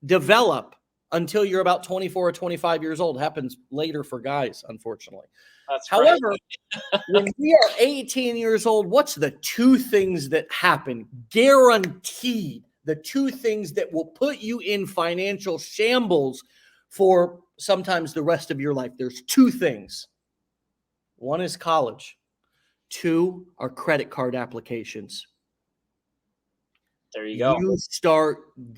develop until you're about 24 or 25 years old. It happens later for guys, unfortunately. That's However, right. when we are 18 years old, what's the two things that happen? Guaranteed. The two things that will put you in financial shambles for sometimes the rest of your life. There's two things. One is college. Two are credit card applications. There you go.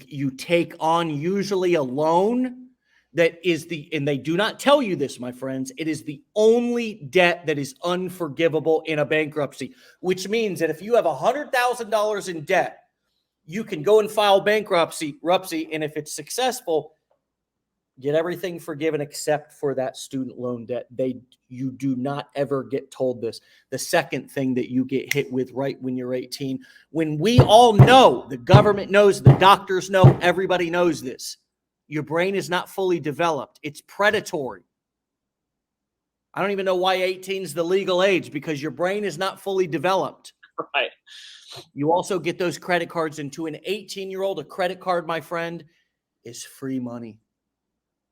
You take on usually a loan that is and they do not tell you this, my friends, it is the only debt that is unforgivable in a bankruptcy, which means that if you have $100,000 in debt, you can go and file bankruptcy, and if it's successful, get everything forgiven except for that student loan debt. You do not ever get told this. The second thing that you get hit with right when you're 18, when we all know, the government knows, the doctors know, everybody knows this. Your brain is not fully developed. It's predatory. I don't even know why 18 is the legal age, because your brain is not fully developed. Right. You also get those credit cards, and to an 18-year-old, a credit card, my friend, is free money.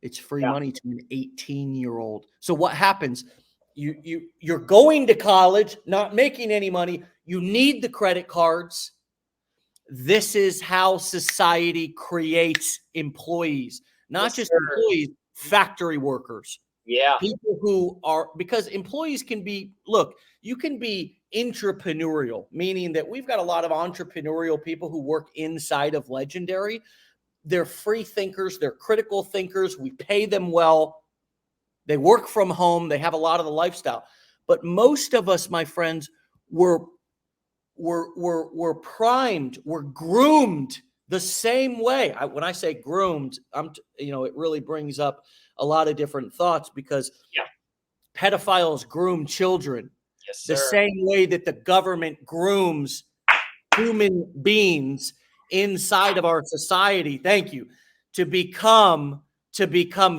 It's free money to an 18-year-old. So what happens? You're going to college, not making any money. You need the credit cards. This is how society creates employees, not just employees, factory workers. Yeah. People who are, because employees can be, look, you can be entrepreneurial, meaning that we've got a lot of entrepreneurial people who work inside of Legendary. They're free thinkers. They're critical thinkers. We pay them well. They work from home. They have a lot of the lifestyle. But most of us, my friends, were primed, were groomed the same way. When I say groomed, it really brings up a lot of different thoughts, because pedophiles groom children. Yes, sir. The same way that the government grooms human beings inside of our society, thank you, to become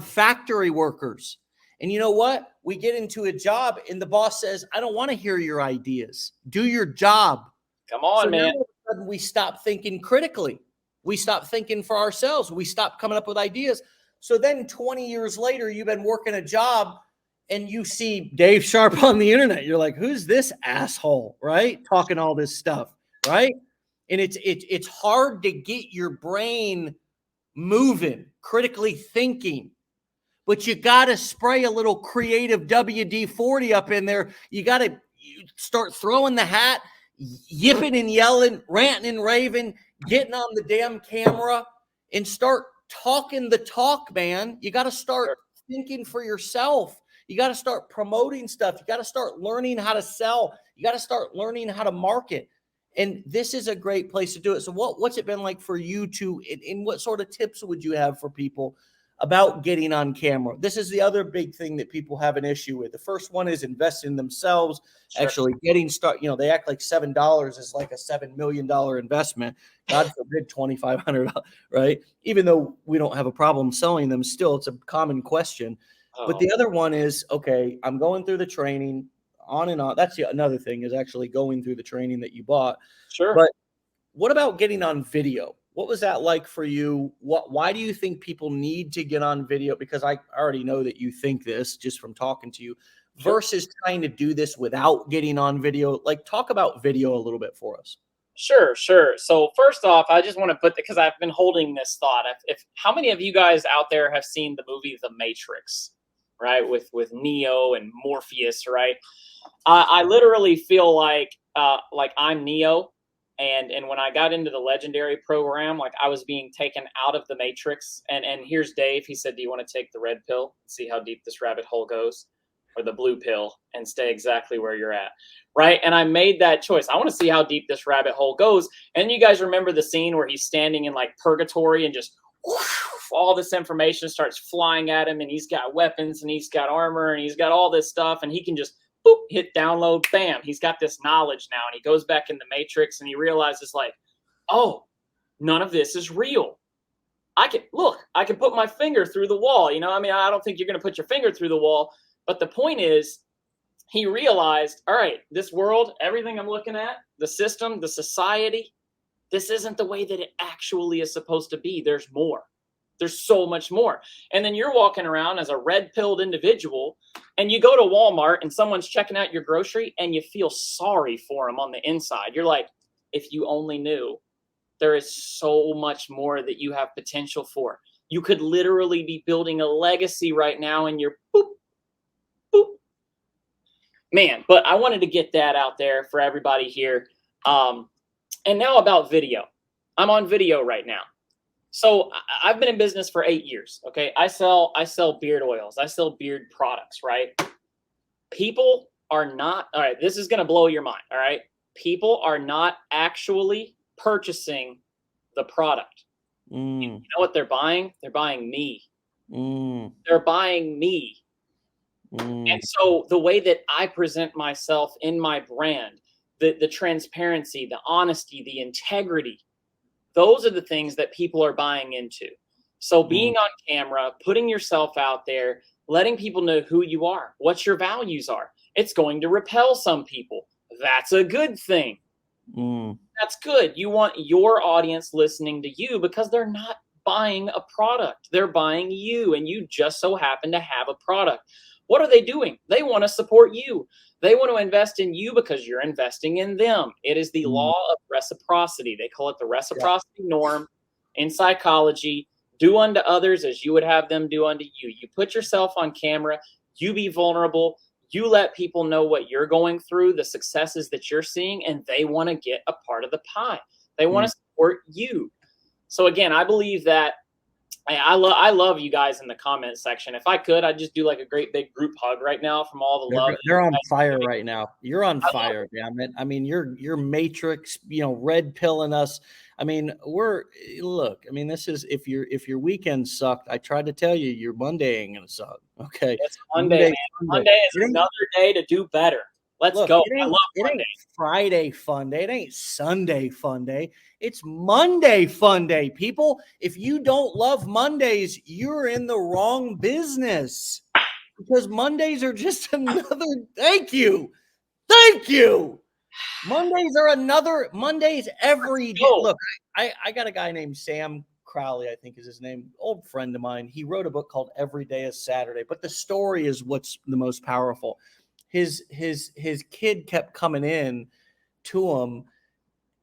factory workers. And you know what? We get into a job and the boss says, I don't want to hear your ideas. Do your job. Come on, man. Now all of a sudden we stop thinking critically. We stop thinking for ourselves. We stop coming up with ideas. So then 20 years later, you've been working a job and you see Dave Sharpe on the internet. You're like, who's this asshole, right? Talking all this stuff, right? And it's hard to get your brain moving, critically thinking. But you got to spray a little creative WD-40 up in there. You got to start throwing the hat, yipping and yelling, ranting and raving, getting on the damn camera and start talking the talk, man. You got to start thinking for yourself. You got to start promoting stuff. You got to start learning how to sell. You got to start learning how to market. And this is a great place to do it. So what's it been like for you to, and what sort of tips would you have for people about getting on camera? This is the other big thing that people have an issue with. The first one is investing in themselves, actually getting started. You know, they act like $7 is like a $7 million investment. God forbid $2,500, right? Even though we don't have a problem selling them, still it's a common question. But the other one is, okay, I'm going through the training, on and on. That's another thing, is actually going through the training that you bought. Sure. But what about getting on video? What was that like for you? Why do you think people need to get on video? Because I already know that you think this just from talking to you, versus trying to do this without getting on video. Like, talk about video a little bit for us. Sure, sure. So first off, I just want to put because I've been holding this thought. If how many of you guys out there have seen the movie The Matrix, right? With Neo and Morpheus, right? I literally feel like I'm Neo, and when I got into the legendary program, like I was being taken out of the Matrix. And here's Dave. He said, "Do you want to take the red pill and see how deep this rabbit hole goes, or the blue pill and stay exactly where you're at?" Right? And I made that choice. I want to see how deep this rabbit hole goes. And you guys remember the scene where he's standing in like purgatory and just whoosh, all this information starts flying at him, and he's got weapons and he's got armor and he's got all this stuff, and he can just boop, hit download, bam. He's got this knowledge now, and he goes back in the Matrix and he realizes like, oh, none of this is real. I can put my finger through the wall. You know, I mean, I don't think you're going to put your finger through the wall, but the point is, he realized, all right, this world, everything I'm looking at, the system, the society, this isn't the way that it actually is supposed to be. There's more. There's so much more. And then you're walking around as a red-pilled individual, and you go to Walmart and someone's checking out your grocery and you feel sorry for them on the inside. You're like, if you only knew, there is so much more that you have potential for. You could literally be building a legacy right now, and you're boop, boop. Man, but I wanted to get that out there for everybody here. And now about video. I'm on video right now. So I've been in business for 8 years. Okay. I sell beard oils. I sell beard products, right? People are not, all right, this is going to blow your mind. All right. People are not actually purchasing the product. You know what they're buying? They're buying me. They're buying me. And so the way that I present myself in my brand, the transparency, the honesty, the integrity, those are the things that people are buying into. So being on camera, putting yourself out there, letting people know who you are, what your values are, it's going to repel some people. That's a good thing. That's good. You want your audience listening to you because they're not buying a product. They're buying you, and you just so happen to have a product. What are they doing? They want to support you. They want to invest in you because you're investing in them. It is the law of reciprocity. They call it the reciprocity norm in psychology. Do unto others as you would have them do unto you. You put yourself on camera. You be vulnerable. You let people know what you're going through, the successes that you're seeing, and they want to get a part of the pie. They want to support you. So again, I believe that I love you guys in the comment section. If I could, I'd just do like a great big group hug right now from all the love. They're on fire right now. You're on fire, damn it. I mean, you're Matrix, red pilling us. I mean, this is if your weekend sucked. I tried to tell you your Monday ain't gonna suck. Okay. It's Monday, man. Monday is another day to do better. Let's go. I love Monday. It ain't Friday fun day. It ain't Sunday fun day. It's Monday fun day, people. If you don't love Mondays, you're in the wrong business because Mondays are just another. Thank you. Mondays every day. Look, I got a guy named Sam Crowley, I think is his name, old friend of mine. He wrote a book called Every Day is Saturday, but the story is what's the most powerful. His kid kept coming in to him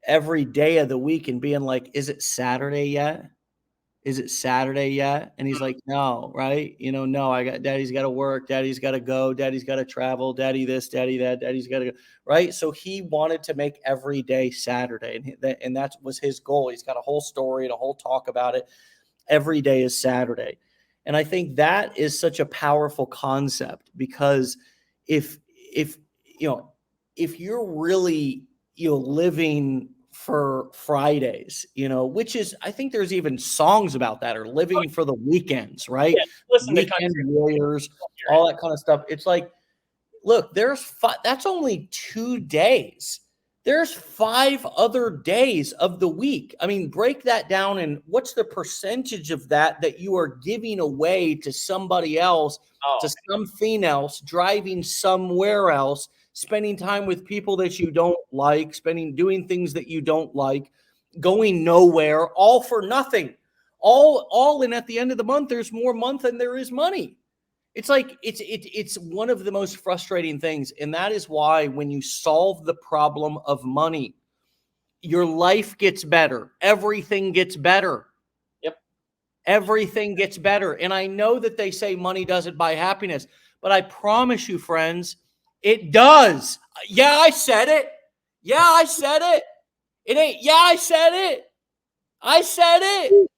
every day of the week and being like, is it Saturday yet? And he's like, no, right? No, daddy's got to work. Daddy's got to go. Daddy's got to travel. Daddy this, daddy that, daddy's got to go. Right. So he wanted to make every day Saturday. And that was his goal. He's got a whole story and a whole talk about it. Every day is Saturday. And I think that is such a powerful concept because if you're really, living for Fridays, which is, I think there's even songs about that, or living for the weekends, right? Yeah, listen Weekend warriors, all that kind of stuff. It's like, look, that's only 2 days. There's 5 other days of the week. I mean, break that down. And what's the percentage of that you are giving away to somebody else, to something else, driving somewhere else, spending time with people that you don't like, doing things that you don't like, going nowhere, all for nothing, all in at the end of the month, there's more month than there is money. It's like, it's one of the most frustrating things. And that is why when you solve the problem of money, your life gets better. Everything gets better. Yep. Everything gets better. And I know that they say money doesn't buy happiness, but I promise you, friends, it does. Yeah, I said it. Yeah, I said it. It ain't. Yeah, I said it. I said it.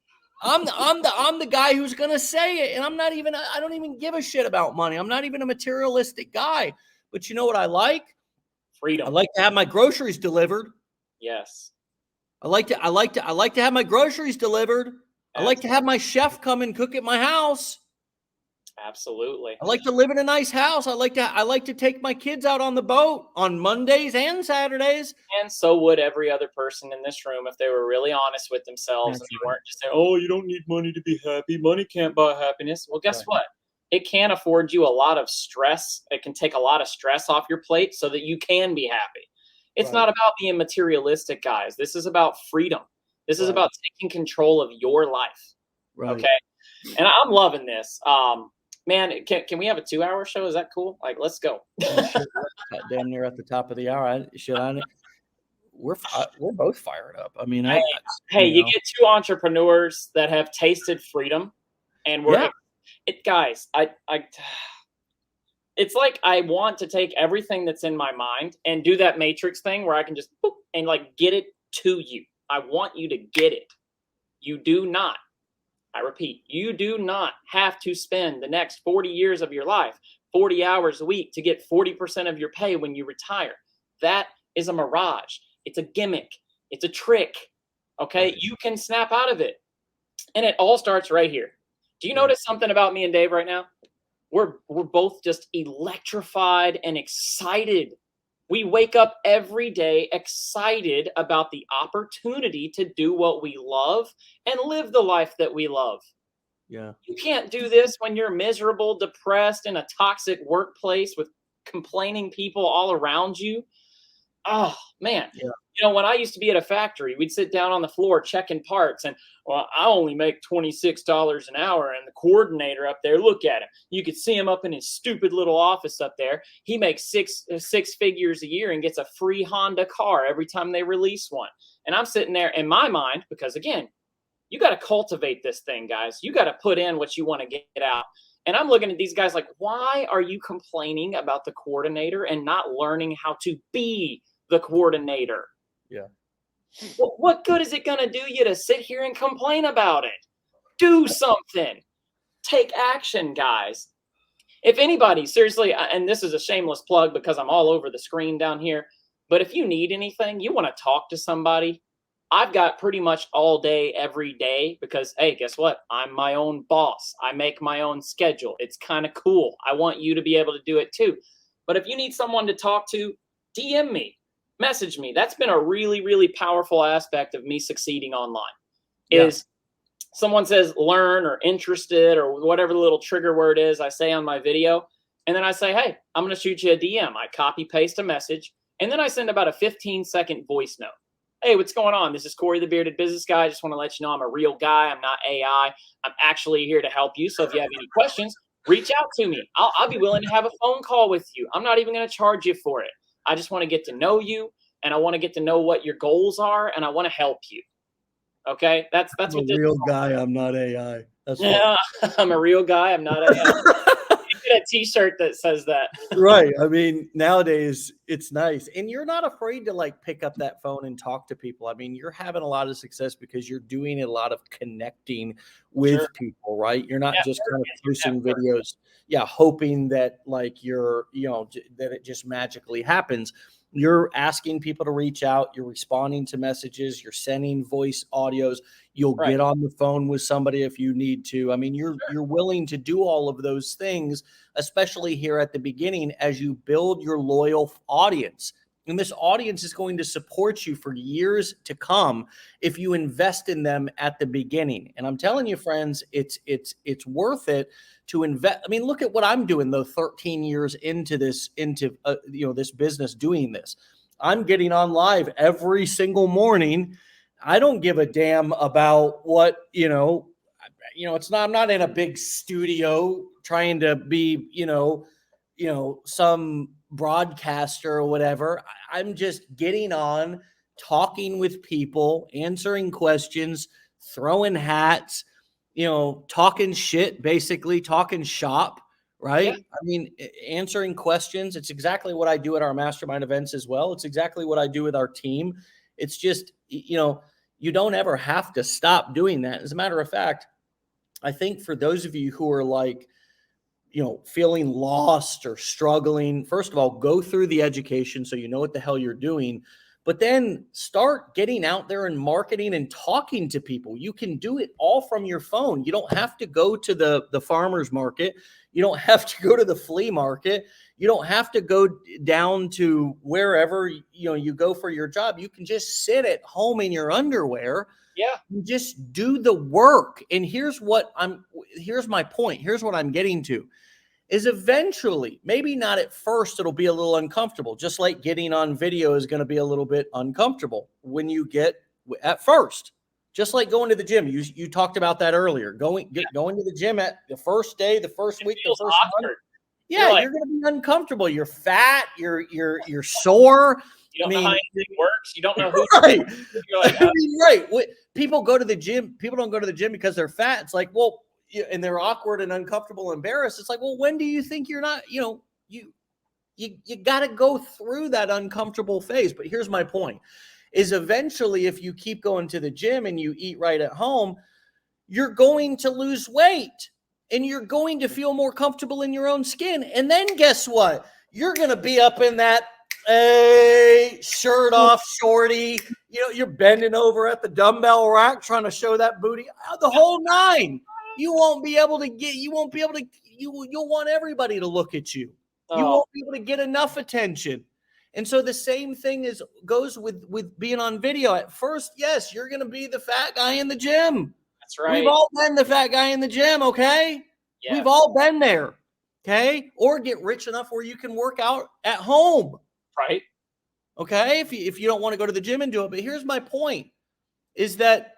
I'm the guy who's gonna say it, and I don't even give a shit about money. I'm not even a materialistic guy. But you know what I like? Freedom. I like to have my groceries delivered. Yes. I like to have my groceries delivered. I like to have my chef come and cook at my house. Absolutely. I like to live in a nice house. I like to take my kids out on the boat on Mondays and Saturdays. And so would every other person in this room if they were really honest with themselves. That's and they weren't just saying, "Oh, you don't need money to be happy. Money can't buy happiness." Well, guess what? It can afford you a lot of stress. It can take a lot of stress off your plate so that you can be happy. It's not about being materialistic, guys. This is about freedom. This is about taking control of your life. Okay. And I'm loving this. Man, can we have a 2-hour show? Is that cool? Like, let's go. Damn near at the top of the hour. We're both fired up. I mean, you get two entrepreneurs that have tasted freedom, and guys, it's like I want to take everything that's in my mind and do that Matrix thing where I can just boop, and like get it to you. I want you to get it. You do not. I repeat, you do not have to spend the next 40 years of your life, 40 hours a week to get 40% of your pay when you retire. That is a mirage. It's a gimmick. It's a trick. Okay. You can snap out of it. And it all starts right here. Do you notice something about me and Dave right now? We're both just electrified and excited. We wake up every day excited about the opportunity to do what we love and live the life that we love. Yeah. You can't do this when you're miserable, depressed, in a toxic workplace with complaining people all around you. Oh, man. Yeah. You know, when I used to be at a factory, we'd sit down on the floor checking parts and, well, I only make $26 an hour. And the coordinator up there, look at him. You could see him up in his stupid little office up there. He makes six figures a year and gets a free Honda car every time they release one. And I'm sitting there in my mind, because again, you got to cultivate this thing, guys. You got to put in what you want to get out. And I'm looking at these guys like, why are you complaining about the coordinator and not learning how to be the coordinator? Yeah. What good is it going to do you to sit here and complain about it? Do something. Take action, guys. If anybody, seriously, and this is a shameless plug because I'm all over the screen down here, but if you need anything, you want to talk to somebody, I've got pretty much all day, every day, because, hey, guess what? I'm my own boss. I make my own schedule. It's kind of cool. I want you to be able to do it too. But if you need someone to talk to, DM me. Message me. That's been a really, really powerful aspect of me succeeding online. Is someone says learn or interested or whatever the little trigger word is I say on my video. And then I say, hey, I'm going to shoot you a DM. I copy paste a message. And then I send about a 15-second voice note. Hey, what's going on? This is Cory, the bearded business guy. I just want to let you know I'm a real guy. I'm not AI. I'm actually here to help you. So if you have any questions, reach out to me. I'll be willing to have a phone call with you. I'm not even going to charge you for it. I just want to get to know you, and I want to get to know what your goals are, and I want to help you. Okay, that's what I'm a real guy. I'm not AI. That's I'm a real guy. I'm not AI. You get a T-shirt that says that. Right. I mean, nowadays it's nice, and you're not afraid to like pick up that phone and talk to people. I mean, you're having a lot of success because you're doing a lot of connecting with people, right? You're not just kind of posting videos, hoping that like that it just magically happens. You're asking people to reach out. You're responding to messages. You're sending voice audios. You'll get on the phone with somebody if you need to. I mean, you're willing to do all of those things, especially here at the beginning as you build your loyal audience. And this audience is going to support you for years to come if you invest in them at the beginning. And I'm telling you, friends, it's worth it to invest. I mean, look at what I'm doing though, 13 years into this, this business doing this. I'm getting on live every single morning. I don't give a damn about what, it's not, I'm not in a big studio trying to be, some broadcaster or whatever. I'm just getting on, talking with people, answering questions, throwing hats, talking shit, basically talking shop, right? Yeah. I mean, answering questions. It's exactly what I do at our mastermind events as well. It's exactly what I do with our team. It's just, you don't ever have to stop doing that. As a matter of fact, I think for those of you who are like, feeling lost or struggling, first of all, go through the education so you know what the hell you're doing, but then start getting out there and marketing and talking to people. You can do it all from your phone. You don't have to go to the farmer's market. You don't have to go to the flea market. You don't have to go down to wherever, you go for your job. You can just sit at home in your underwear. Yeah. You just do the work. And here's my point. Here's what I'm getting to is eventually, maybe not at first, it'll be a little uncomfortable. Just like getting on video is going to be a little bit uncomfortable when you get at first. Just like going to the gym. You talked about that earlier. Going to the gym at the first day, the first week, the first month. Yeah, you're going to be uncomfortable. You're fat. You're sore. You don't know how anything works. You don't know who. Right. You're like, right. People go to the gym. People don't go to the gym because they're fat. It's like, well, and they're awkward and uncomfortable, embarrassed. It's like, well, when do you think you're not? You got to go through that uncomfortable phase. But here's my point: is eventually, if you keep going to the gym and you eat right at home, you're going to lose weight. And you're going to feel more comfortable in your own skin. And then guess what? You're going to be up in that shirt off, shorty. You're bending over at the dumbbell rack trying to show that booty. The whole nine. You'll want everybody to look at you. You won't be able to get enough attention. And so the same thing goes with being on video. At first, yes, you're going to be the fat guy in the gym. That's right. We've all been the fat guy in the gym, okay? Yeah. We've all been there, okay? Or get rich enough where you can work out at home. Right. Okay? If you don't want to go to the gym and do it. But here's my point, is that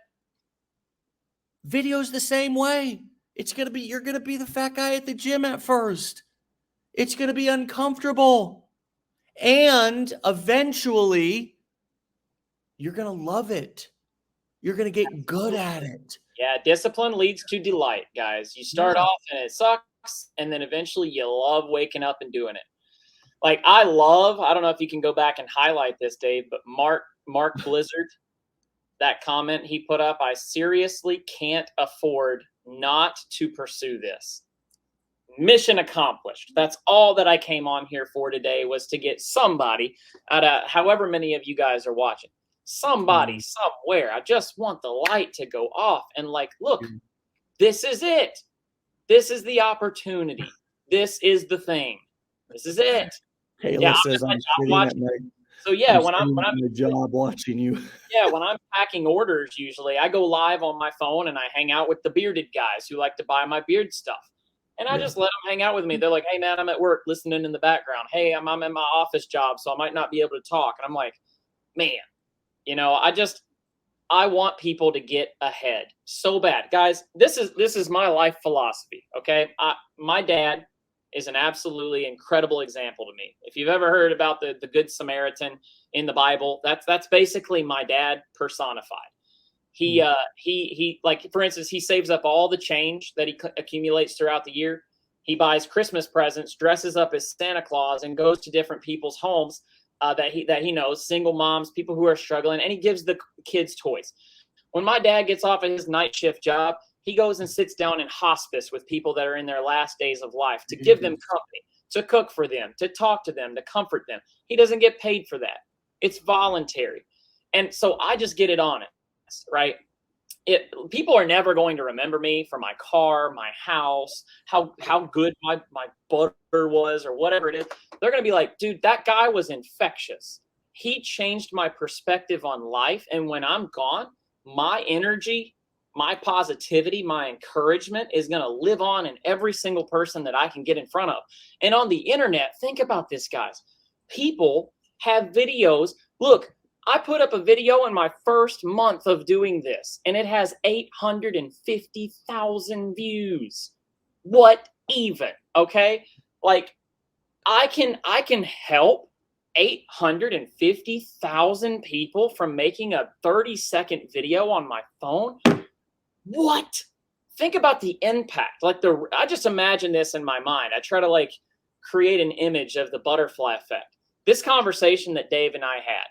video's the same way. You're going to be the fat guy at the gym at first. It's going to be uncomfortable. And eventually, you're going to love it. You're going to get good at it. Yeah, discipline leads to delight, guys. You start off and it sucks, and then eventually you love waking up and doing it. Like I don't know if you can go back and highlight this, Dave, but Mark Blizzard, that comment he put up, I seriously can't afford not to pursue this. Mission accomplished. That's all that I came on here for today, was to get somebody out of however many of you guys are watching. Somebody somewhere. I just want the light to go off and like, look, this is it. This is the opportunity. This is the thing. This is it. Kayla says I'm sitting at my. So yeah, when I'm the job watching you. Yeah, when I'm packing orders, usually I go live on my phone and I hang out with the bearded guys who like to buy my beard stuff, and I just let them hang out with me. They're like, "Hey man, I'm at work, listening in the background. Hey, I'm in my office job, so I might not be able to talk." And I'm like, man. I want people to get ahead so bad. Guys, this is my life philosophy, okay? My dad is an absolutely incredible example to me. If you've ever heard about the Good Samaritan in the Bible, that's basically my dad personified. He like, for instance, he saves up all the change that he accumulates throughout the year. He buys Christmas presents, dresses up as Santa Claus, and goes to different people's homes that he knows, single moms, people who are struggling, and he gives the kids toys. When my dad gets off of his night shift job, he goes and sits down in hospice with people that are in their last days of life to give them company, to cook for them, to talk to them, to comfort them. He doesn't get paid for that. It's voluntary. And so I just get it on it, right? People are never going to remember me for my car, my house, how good my butter was, or whatever it is. They're going to be like, dude, that guy was infectious. He changed my perspective on life. And when I'm gone, my energy, my positivity, my encouragement is going to live on in every single person that I can get in front of. And on the internet, think about this, guys. People have videos. Look, I put up a video in my first month of doing this, and it has 850,000 views. What even? Okay? Like, I can help 850,000 people from making a 30-second video on my phone? What? Think about the impact. Like I just imagine this in my mind. I try to like create an image of the butterfly effect. This conversation that Dave and I had,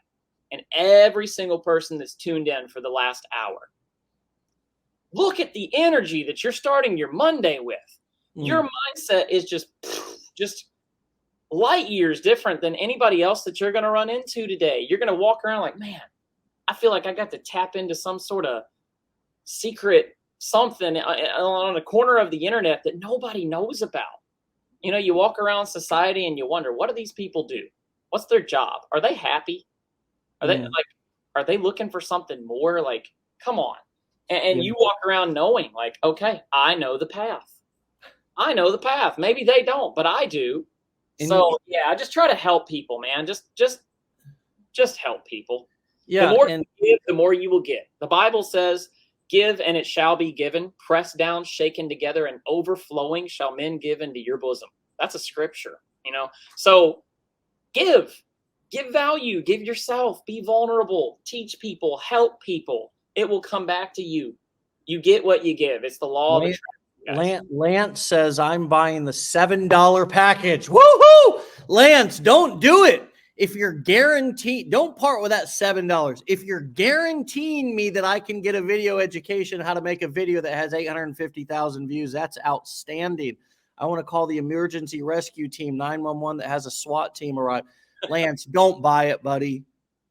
and every single person that's tuned in for the last hour. Look at the energy that you're starting your Monday with. Your mindset is just light years different than anybody else that you're going to run into today. You're going to walk around like, man, I feel like I got to tap into some sort of secret something on a corner of the internet that nobody knows about. You know, you walk around society and you wonder, what do these people do? What's their job? Are they happy? Are they looking for something more? Like, come on. And you walk around knowing like, okay, I know the path. I know the path. Maybe they don't, but I do. So yeah, I just try to help people, man. Just help people. Yeah. The more you give, the more you will get. The Bible says, give and it shall be given, pressed down, shaken together, and overflowing shall men give into your bosom. That's a scripture, you know? So give value, give yourself, be vulnerable, teach people, help people. It will come back to you. You get what you give. It's the law of attraction. Lance says, I'm buying the $7 package. Woohoo! Lance, don't do it. If you're guaranteed, don't part with that $7. If you're guaranteeing me that I can get a video education, how to make a video that has 850,000 views, that's outstanding. I want to call the emergency rescue team, 911, that has a SWAT team arrive. Lance, don't buy it, buddy.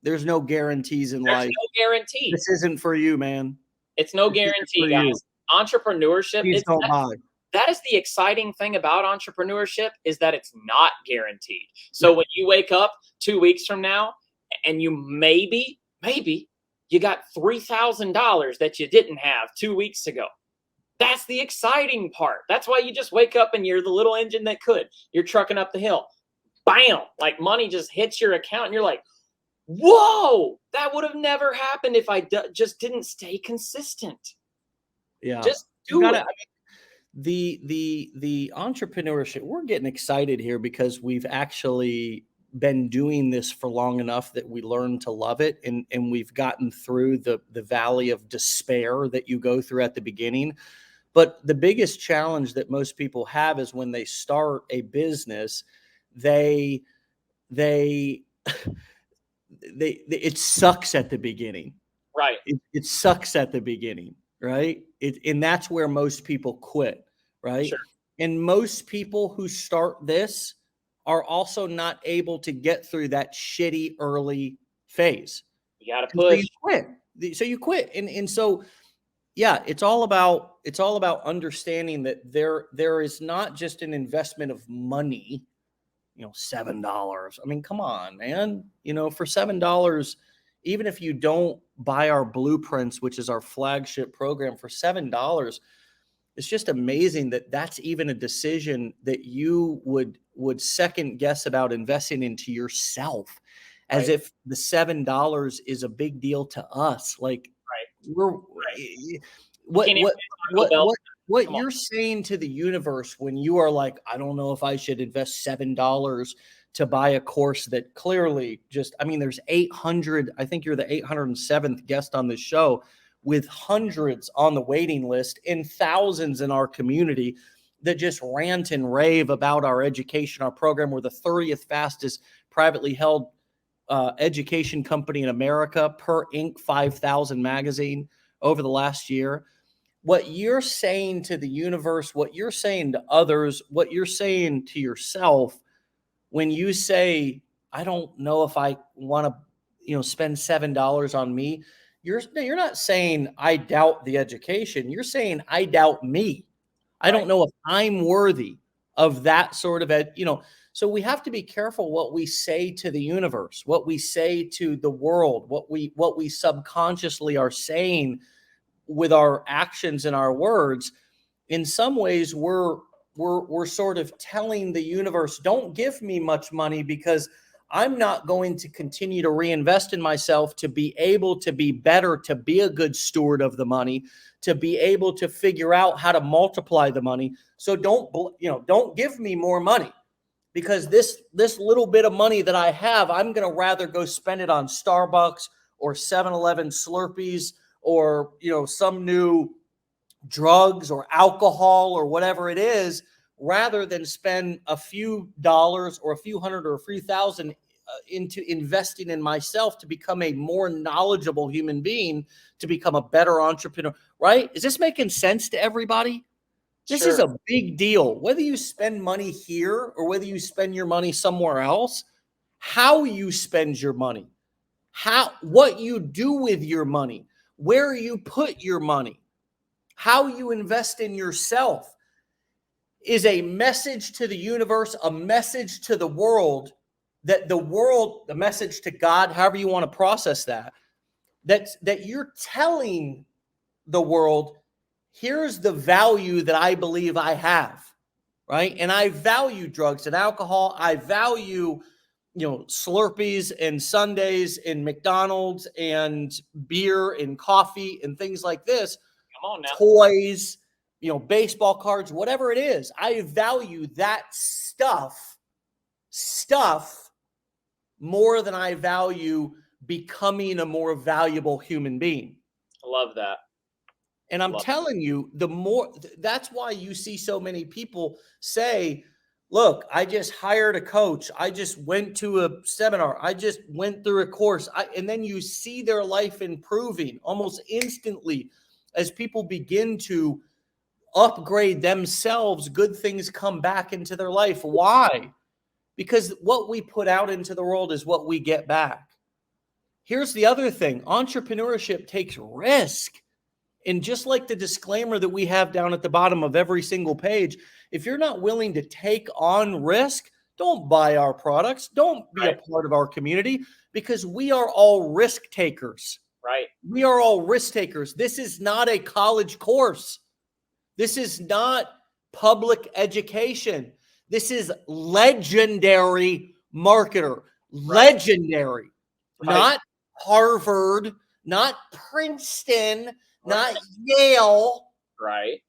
There's no guarantees in life. There's no guarantee. This isn't for you, man. It's no guarantee, guys. Entrepreneurship, that is the exciting thing about entrepreneurship, is that it's not guaranteed. So when you wake up 2 weeks from now and you maybe you got $3,000 that you didn't have 2 weeks ago. That's the exciting part. That's why you just wake up and you're the little engine that could. You're trucking up the hill. Bam! Like money just hits your account and you're like, whoa, that would have never happened if I just didn't stay consistent. Yeah. Just do it. The entrepreneurship, we're getting excited here because we've actually been doing this for long enough that we learn to love it. And we've gotten through the valley of despair that you go through at the beginning. But the biggest challenge that most people have is when they start a business, it sucks at the beginning. Right. It sucks at the beginning. Right. And that's where most people quit. Right. Sure. And most people who start this are also not able to get through that shitty early phase. You got to push. So you quit. And so, yeah, it's all about understanding that there is not just an investment of money, $7. I mean, come on, man, for $7, even if you don't buy our blueprints, which is our flagship program, for $7, it's just amazing that that's even a decision that you would second guess about investing into yourself, as if the $7 is a big deal to us. Like, what you're saying to the universe when you are like, I don't know if I should invest $7 to buy a course that clearly there's 800, I think you're the 807th guest on this show, with hundreds on the waiting list and thousands in our community that just rant and rave about our education, our program. We're the 30th fastest privately held education company in America per Inc. 5000 magazine over the last year. What you're saying to the universe, what you're saying to others, what you're saying to yourself, when you say, I don't know if I want to, spend $7 on me, you're not saying I doubt the education. You're saying I doubt me. I don't know if I'm worthy of that sort of So we have to be careful what we say to the universe, what we say to the world, what we subconsciously are saying with our actions and our words. In some ways, we're sort of telling the universe, don't give me much money because I'm not going to continue to reinvest in myself to be able to be better, to be a good steward of the money, to be able to figure out how to multiply the money. So don't give me more money, because this little bit of money that I have, I'm going to rather go spend it on Starbucks or 7-Eleven Slurpees or, some new drugs or alcohol or whatever it is, rather than spend a few dollars or a few hundred or a few thousand into investing in myself to become a more knowledgeable human being, to become a better entrepreneur, right? Is this making sense to everybody? This is a big deal. Whether you spend money here or whether you spend your money somewhere else, how you spend your money, what you do with your money, where you put your money, how you invest in yourself is a message to the universe, a message to the world, the message to God, however you want to process that you're telling the world, here's the value that I believe I have, right? And I value drugs and alcohol. I value, Slurpees and Sundays and McDonald's and beer and coffee and things like this. Come on now. Toys, baseball cards, whatever it is. I value that stuff more than I value becoming a more valuable human being. I love that. And I'm telling you, that's why you see so many people say, look, I just hired a coach. I just went to a seminar. I just went through a course. And then you see their life improving almost instantly as people begin to upgrade themselves. Good things come back into their life. Why? Because what we put out into the world is what we get back. Here's the other thing. Entrepreneurship takes risk. And just like the disclaimer that we have down at the bottom of every single page, if you're not willing to take on risk, don't buy our products. Don't be a part of our community, because we are all risk takers. Right. We are all risk takers. This is not a college course. This is not public education. This is legendary marketer. Legendary. Not Harvard, not Princeton, not Yale. Right.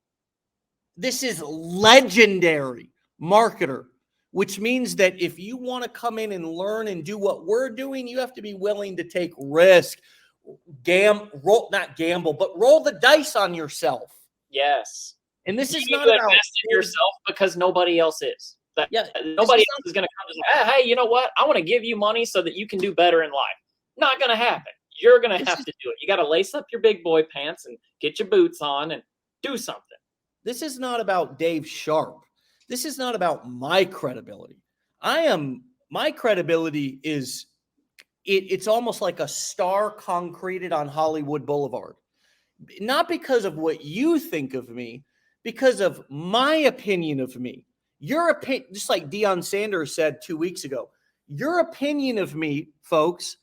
This is legendary marketer, which means that if you want to come in and learn and do what we're doing, you have to be willing to take risk, not gamble, but roll the dice on yourself. Yes. And this is you not about invest in yourself because nobody else is. Nobody else is going to come and say, hey, you know what? I want to give you money so that you can do better in life. Not going to happen. You're going to have to do it. You got to lace up your big boy pants and get your boots on and do something. This is not about Dave Sharpe. This is not about my credibility. My credibility is, it's almost like a star concreted on Hollywood Boulevard. Not because of what you think of me, because of my opinion of me. Your opinion, just like Deion Sanders said 2 weeks ago, your opinion of me, folks,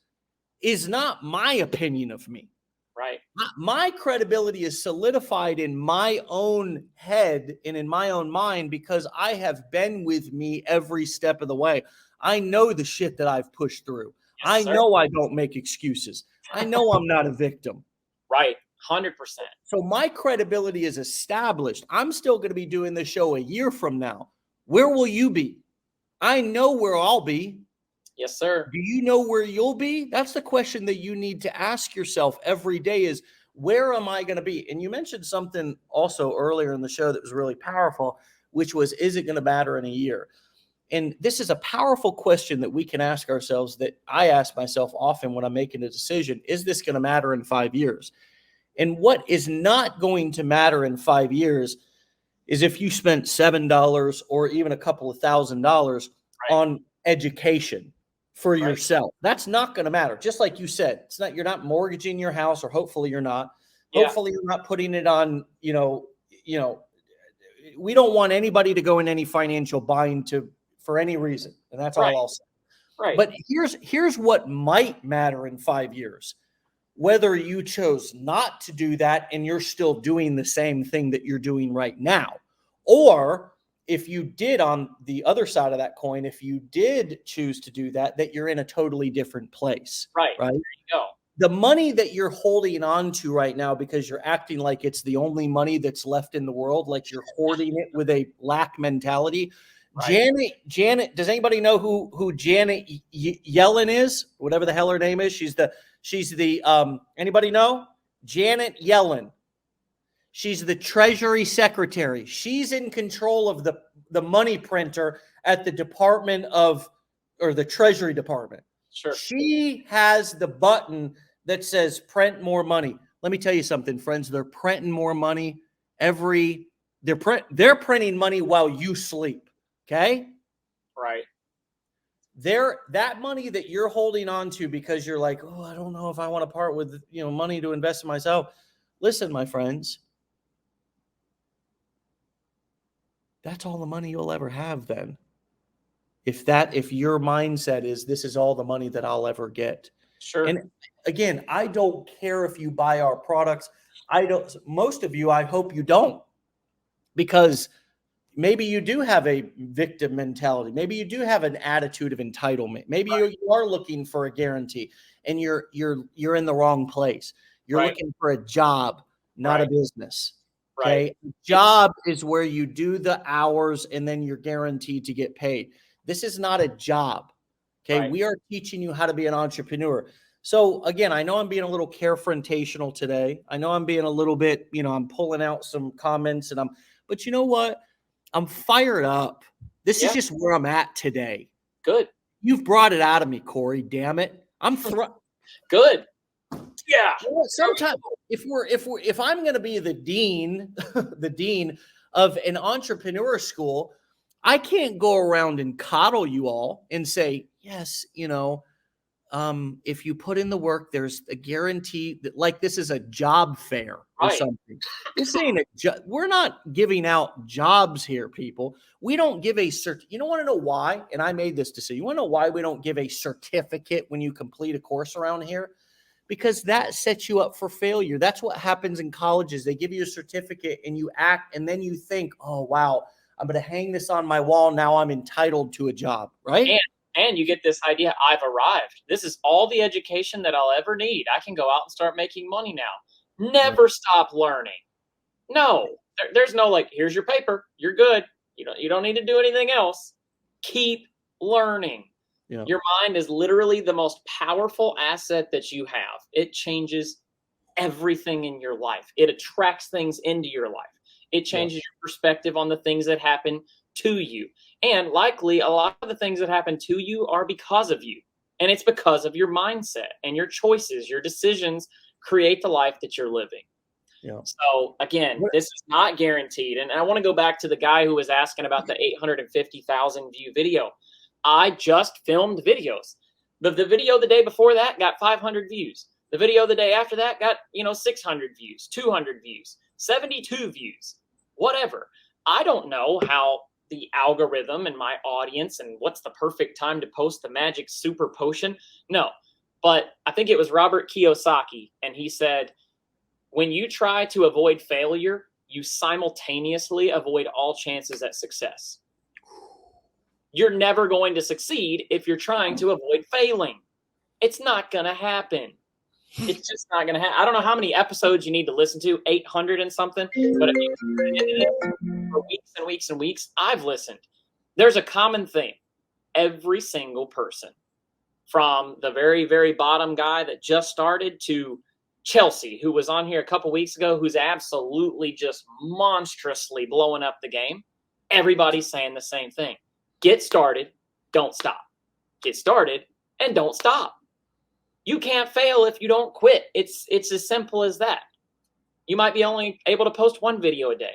is not my opinion of me. Right. My credibility is solidified in my own head and in my own mind because I have been with me every step of the way. I know the shit that I've pushed through. Yes, I know I don't make excuses. I know I'm not a victim. Right. 100%. So my credibility is established. I'm still going to be doing this show a year from now. Where will you be? I know where I'll be. Yes, sir. Do you know where you'll be? That's the question that you need to ask yourself every day is, where am I going to be? And you mentioned something also earlier in the show that was really powerful, which was, is it going to matter in a year? And this is a powerful question that we can ask ourselves, that I ask myself often when I'm making a decision. Is this going to matter in 5 years? And what is not going to matter in 5 years is if you spent $7 or even a couple of $1,000 on education for yourself. That's not going to matter. Just like you said, it's not, you're not mortgaging your house, or hopefully you're not. Hopefully you're not putting it on, we don't want anybody to go in any financial bind for any reason. And that's all I'll say. Right. But here's what might matter in 5 years. Whether you chose not to do that and you're still doing the same thing that you're doing right now, or if you did, on the other side of that coin, if you did choose to do that, that you're in a totally different place. Right. Right. There you go. The money that you're holding on to right now, because you're acting like it's the only money that's left in the world, like you're hoarding it with a lack mentality, Janet, does anybody know who Janet Yellen is? Whatever the hell her name is. She's the anybody know? Janet Yellen. She's the Treasury Secretary. She's in control of the money printer at the the Treasury Department. Sure. She has the button that says print more money. Let me tell you something, friends. They're printing more money they're printing money while you sleep. Okay? Right. That money that you're holding on to because you're like, oh, I don't know if I want to part with money to invest in myself. Listen, my friends. That's all the money you'll ever have then. If your mindset is this is all the money that I'll ever get. Sure. And again, I don't care if you buy our products. Most of you, I hope you don't, because maybe you do have a victim mentality. Maybe you do have an attitude of entitlement. Maybe you are looking for a guarantee and you're in the wrong place. You're looking for a job, not a business. Okay. Right. Job is where you do the hours and then you're guaranteed to get paid. This is not a job. Okay. Right. We are teaching you how to be an entrepreneur. So again, I know I'm being a little carefrontational today. I know I'm being a little bit, I'm pulling out some comments but you know what? I'm fired up. This is just where I'm at today. Good. You've brought it out of me, Cory. Damn it. I'm good. Yeah. Sometimes if I'm going to be the dean, the dean of an entrepreneur school, I can't go around and coddle you all and say, yes, if you put in the work, there's a guarantee that like this is a job fair or something. This ain't we're not giving out jobs here, people. We don't give a you don't want to know why? And I made this decision. You want to know why we don't give a certificate when you complete a course around here? Because that sets you up for failure. That's what happens in colleges. They give you a certificate and you act, and then you think, oh, wow, I'm going to hang this on my wall. Now I'm entitled to a job, right? And you get this idea, I've arrived. This is all the education that I'll ever need. I can go out and start making money now. Never stop learning. No, there's no like, here's your paper. You're good. You don't need to do anything else. Keep learning. Yeah. Your mind is literally the most powerful asset that you have. It changes everything in your life. It attracts things into your life. It changes your perspective on the things that happen to you. And likely a lot of the things that happen to you are because of you. And it's because of your mindset and your choices, your decisions create the life that you're living. Yeah. So again, this is not guaranteed. And I want to go back to the guy who was asking about the 850,000 view video. I just filmed videos. The video the day before that got 500 views. The video the day after that got, 600 views, 200 views, 72 views, whatever. I don't know how the algorithm and my audience and what's the perfect time to post the magic super potion. No, but I think it was Robert Kiyosaki. And he said, when you try to avoid failure, you simultaneously avoid all chances at success. You're never going to succeed if you're trying to avoid failing. It's not going to happen. It's just not going to happen. I don't know how many episodes you need to listen to, 800 and something, but if you for weeks and weeks and weeks, I've listened. There's a common theme. Every single person, from the very, very bottom guy that just started to Chelsea, who was on here a couple weeks ago, who's absolutely just monstrously blowing up the game. Everybody's saying the same thing. Get started, don't stop. Get started and don't stop. You can't fail if you don't quit. It's as simple as that. You might be only able to post one video a day.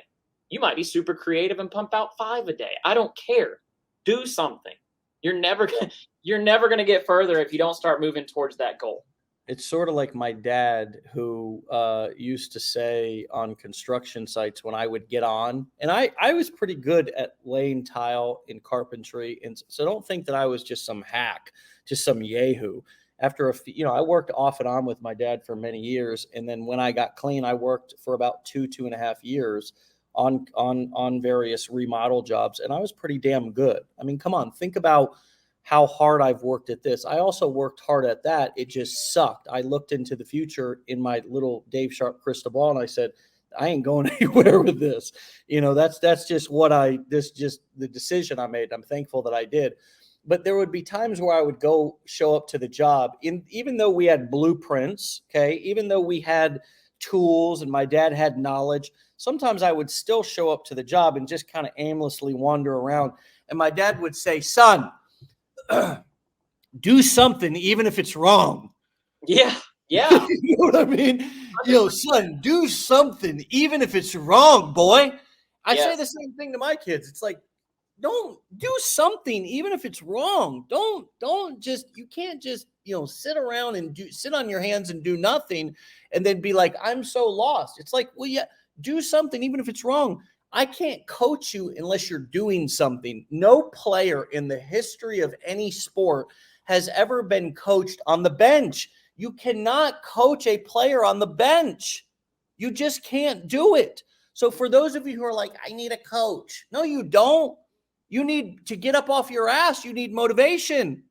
You might be super creative and pump out 5 a day. I don't care. Do something. You're never going to get further if you don't start moving towards that goal. It's sort of like my dad who used to say on construction sites when I would get on, and I was pretty good at laying tile in carpentry. And so don't think that I was just some hack, just some yahoo. After I worked off and on with my dad for many years. And then when I got clean, I worked for about 2.5 years on various remodel jobs. And I was pretty damn good. I mean, come on, think about how hard I've worked at this. I also worked hard at that. It just sucked. I looked into the future in my little Dave Sharpe crystal ball and I said, I ain't going anywhere with this. That's just just the decision I made. I'm thankful that I did. But there would be times where I would go show up to the job even though we had blueprints, okay, even though we had tools and my dad had knowledge, sometimes I would still show up to the job and just kind of aimlessly wander around. And my dad would say, son, do something, even if it's wrong. Yeah. Yeah. You know what I mean? Son, do something, even if it's wrong, boy. I say the same thing to my kids. It's like, don't do something, even if it's wrong. You can't just, sit around and sit on your hands and do nothing and then be like, I'm so lost. It's like, well, yeah, do something, even if it's wrong. I can't coach you unless you're doing something. No player in the history of any sport has ever been coached on the bench. You cannot coach a player on the bench. You just can't do it. So for those of you who are like, I need a coach. No, you don't. You need to get up off your ass. You need motivation.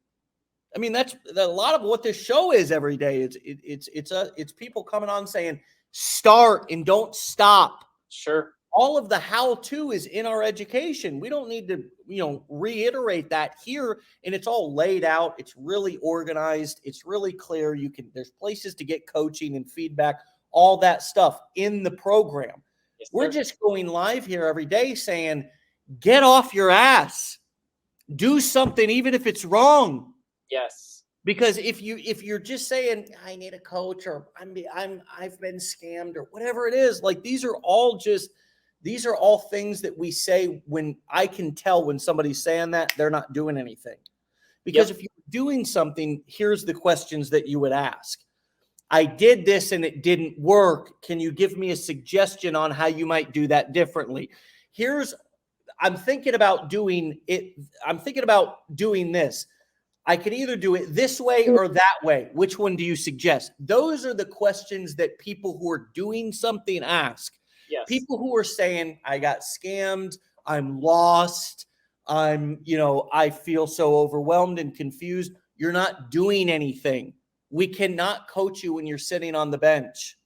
I mean, that's a lot of what this show is every day. It's people coming on saying, start and don't stop. Sure. All of the how-to is in our education. We don't need to, reiterate that here. And it's all laid out. It's really organized. It's really clear. There's places to get coaching and feedback, all that stuff in the program. Yes, we're just going live here every day saying, get off your ass. Do something, even if it's wrong. Yes. Because if you're just saying, I need a coach, or I've been scammed, or whatever it is, like these are all things that we say when I can tell when somebody's saying that they're not doing anything. Because if you're doing something, here's the questions that you would ask. I did this and it didn't work. Can you give me a suggestion on how you might do that differently? I'm thinking about doing it. I'm thinking about doing this. I can either do it this way or that way. Which one do you suggest? Those are the questions that people who are doing something ask. Yes. People who are saying, I got scammed, I'm lost, I feel so overwhelmed and confused. You're not doing anything. We cannot coach you when you're sitting on the bench.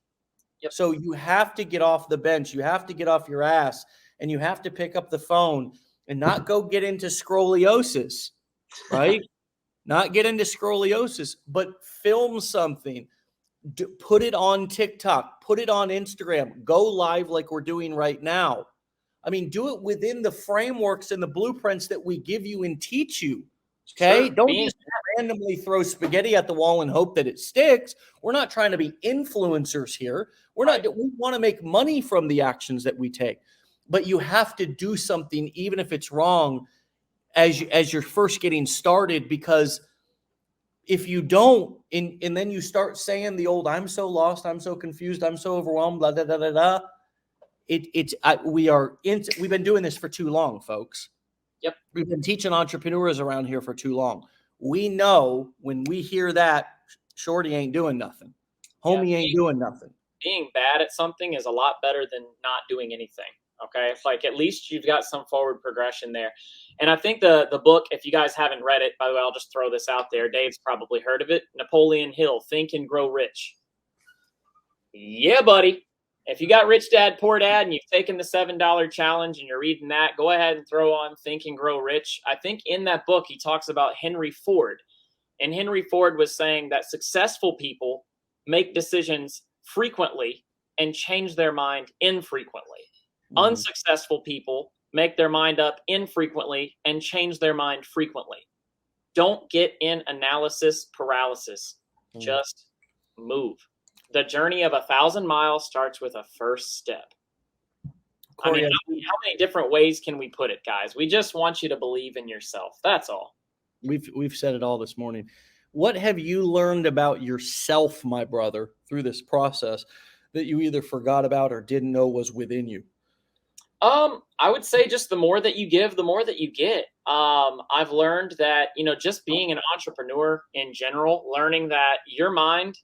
Yep. So you have to get off the bench. You have to get off your ass, and you have to pick up the phone and not go get into scoliosis, right? Not get into scoliosis, but film something. Put it on TikTok, put it on Instagram, go live like we're doing right now. I mean, do it within the frameworks and the blueprints that we give you and teach you. Okay. Sure. Don't just randomly throw spaghetti at the wall and hope that it sticks. We're not trying to be influencers here. We want to make money from the actions that we take, but you have to do something, even if it's wrong, as you're first getting started, because if you don't, and then you start saying the old, I'm so lost, I'm so confused, I'm so overwhelmed, blah, blah, blah, blah, blah. We've been doing this for too long, folks. Yep. We've been teaching entrepreneurs around here for too long. We know when we hear that, Shorty ain't doing nothing. Homie ain't doing nothing. Being bad at something is a lot better than not doing anything. Okay. It's like, at least you've got some forward progression there. And I think the book, if you guys haven't read it, by the way, I'll just throw this out there. Dave's probably heard of it. Napoleon Hill, Think and Grow Rich. Yeah, buddy. If you got Rich Dad, Poor Dad, and you've taken the $7 challenge and you're reading that, go ahead and throw on Think and Grow Rich. I think in that book, he talks about Henry Ford. And Henry Ford was saying that successful people make decisions frequently and change their mind infrequently. Mm-hmm. Unsuccessful people make their mind up infrequently and change their mind frequently. Don't get in analysis paralysis. Just move. The journey of 1,000 miles starts with a first step. Cory, I mean, how many different ways can we put it, guys? We just want you to believe in yourself. That's all. We've said it all this morning. What have you learned about yourself, my brother, through this process that you either forgot about or didn't know was within you? I would say just the more that you give, the more that you get. I've learned that, just being an entrepreneur in general, learning that your mind,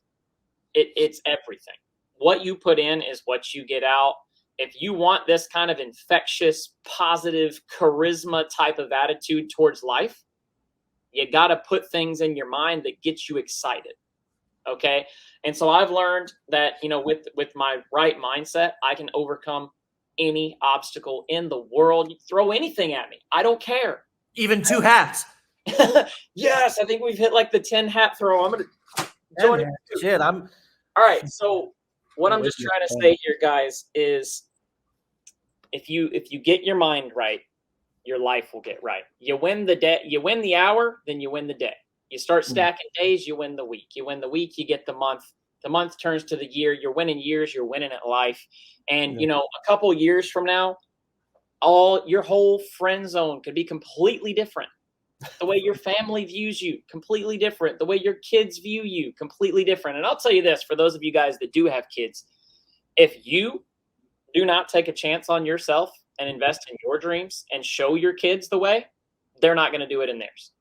it's everything. What you put in is what you get out. If you want this kind of infectious, positive, charisma type of attitude towards life, you got to put things in your mind that get you excited. Okay. And so I've learned that, with my right mindset, I can overcome any obstacle in the world. You throw anything at me. I don't care. Even 2 hats. Yes, I think we've hit like the 10 hat throw. I'm going to join. Shit, All right. So what I'm just trying to say here, guys, is if you get your mind right, your life will get right. You win the day, you win the hour, then you win the day. You start stacking days, you win the week. You win the week, you get the month. The month turns to the year. You're winning years, you're winning at life. And a couple years from now, your whole friend zone could be completely different. The way your family views you, completely different. The way your kids view you, completely different. And I'll tell you this, for those of you guys that do have kids, if you do not take a chance on yourself and invest in your dreams and show your kids the way, they're not going to do it in theirs.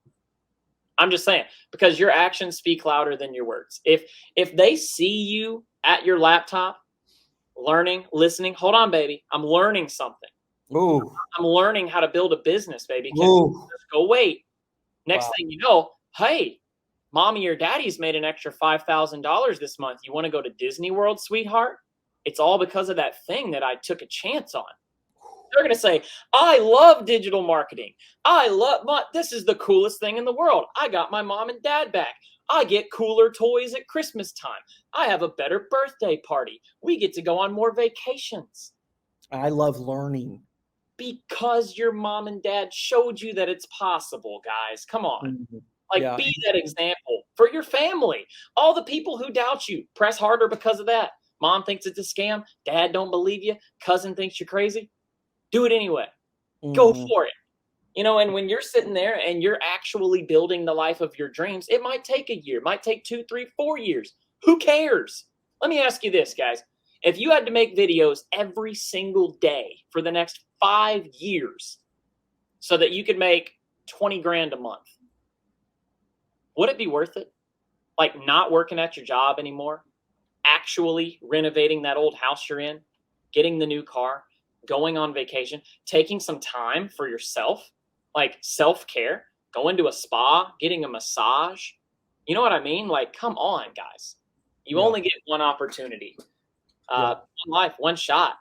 I'm just saying, because your actions speak louder than your words. If they see you at your laptop, learning, listening, hold on, baby, I'm learning something. Ooh. I'm learning how to build a business, baby. Go wait. Next thing you know, hey, mommy or daddy's made an extra $5,000 this month. You want to go to Disney World, sweetheart? It's all because of that thing that I took a chance on. They're going to say, I love digital marketing. This is the coolest thing in the world. I got my mom and dad back. I get cooler toys at Christmas time. I have a better birthday party. We get to go on more vacations. I love learning. Because your mom and dad showed you that it's possible, guys. Come on. Be that example for your family. All the people who doubt you, press harder because of that. Mom thinks it's a scam. Dad don't believe you. Cousin thinks you're crazy. Do it anyway. Go for it. And when you're sitting there and you're actually building the life of your dreams, it might take a year, it might take 2, 3, 4 years. Who cares? Let me ask you this, guys. If you had to make videos every single day for the next 5 years so that you could make 20 grand a month, would it be worth it? Like not working at your job anymore, actually renovating that old house you're in, getting the new car, going on vacation, taking some time for yourself, like self-care, going to a spa, getting a massage. You know what I mean? Like, come on, guys. You only get one opportunity. One life, one shot.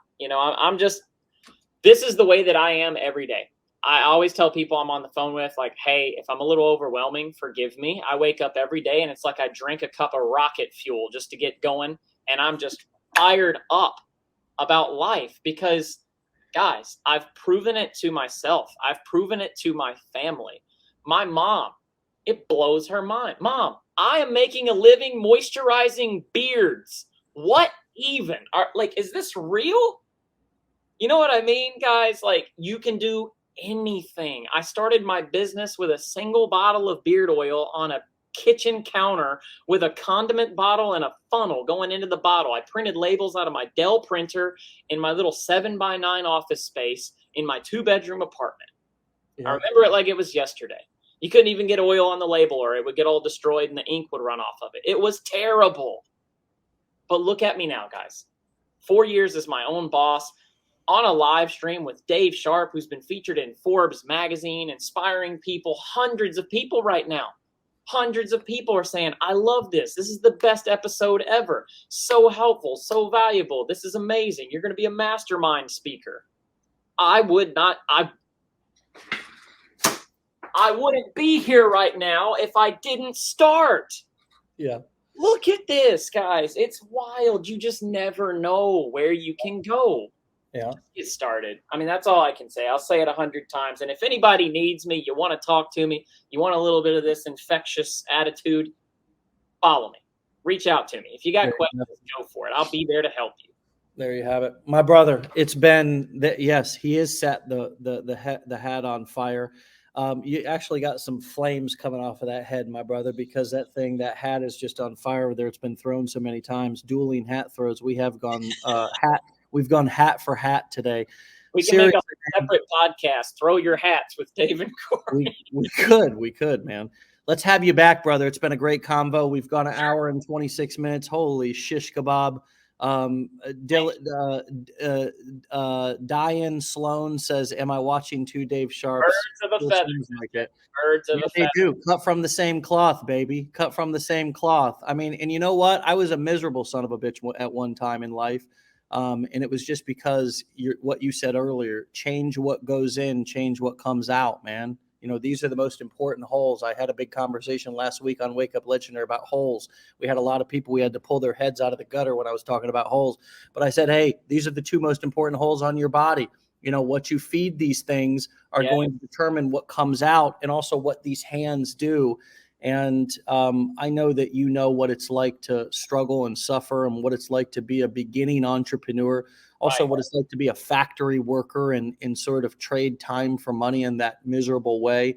This is the way that I am every day. I always tell people I'm on the phone with, like, hey, if I'm a little overwhelming, forgive me. I wake up every day and it's like I drink a cup of rocket fuel just to get going. And I'm just fired up about life because, guys, I've proven it to myself. I've proven it to my family. My mom, it blows her mind. Mom, I am making a living moisturizing beards. What even? Is this real? You know what I mean, guys? Like, you can do anything. I started my business with a single bottle of beard oil on a kitchen counter with a condiment bottle and a funnel going into the bottle. I printed labels out of my Dell printer in my little 7x9 office space in my 2-bedroom apartment. I remember it like it was yesterday. You couldn't even get oil on the label or it would get all destroyed and the ink would run off of it. It was terrible. But look at me now, guys. 4 years as my own boss, on a live stream with Dave Sharpe, who's been featured in Forbes magazine, inspiring people, hundreds of people right now. Hundreds of people are saying, I love this. This is the best episode ever. So helpful, so valuable. This is amazing. You're going to be a mastermind speaker. I wouldn't be here right now if I didn't start. Yeah. Look at this, guys. It's wild. You just never know where you can go. Yeah. Just get started. I mean, that's all I can say. I'll say it 100 times. And if anybody needs me, you want to talk to me, you want a little bit of this infectious attitude, follow me. Reach out to me. If you got questions, go for it. I'll be there to help you. There you have it. My brother, it's been that. Yes, he has set the hat on fire. You actually got some flames coming off of that head, my brother, because that hat is just on fire. There, it's been thrown so many times. Dueling hat throws. We have gone hat. We've gone hat for hat today. We can make a separate podcast. Throw your hats with Dave and Cory. We could, man. Let's have you back, brother. It's been a great convo. We've gone an hour and 26 minutes. Holy shish kebab. Diane Sloan says, "Am I watching two Dave Sharps?" Birds of a feather. Like it. Birds of Yeah, a they feather. do. Cut from the same cloth, baby. Cut from the same cloth. I mean, and you know what? I was a miserable son of a bitch at one time in life. And it was just because what you said earlier, change what goes in, change what comes out, man. You know, these are the most important holes. I had a big conversation last week on Wake Up Legendary about holes. We had a lot of people, we had to pull their heads out of the gutter when I was talking about holes. But I said, hey, these are the two most important holes on your body. You know, what you feed these things are going to determine what comes out, and also what these hands do. And I know that you know what it's like to struggle and suffer, and what it's like to be a beginning entrepreneur. Also, what it's like to be a factory worker and sort of trade time for money in that miserable way.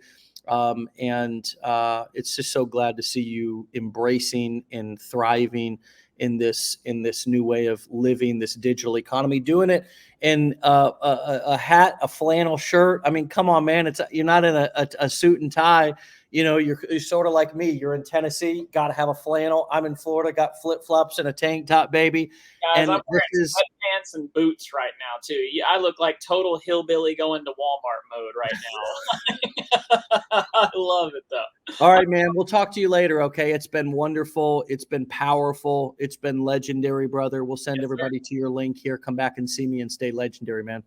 It's just so glad to see you embracing and thriving in this new way of living, this digital economy, doing it in a hat, a flannel shirt. I mean, come on, man! You're not in a suit and tie. You know, you're sort of like me. You're in Tennessee, got to have a flannel. I'm in Florida, got flip-flops and a tank top, baby. Guys, I'm wearing sweatpants and boots right now, too. I look like total hillbilly going to Walmart mode right now. I love it, though. All right, man. We'll talk to you later, okay? It's been wonderful. It's been powerful. It's been legendary, brother. We'll send everybody to your link here. Come back and see me and stay legendary, man.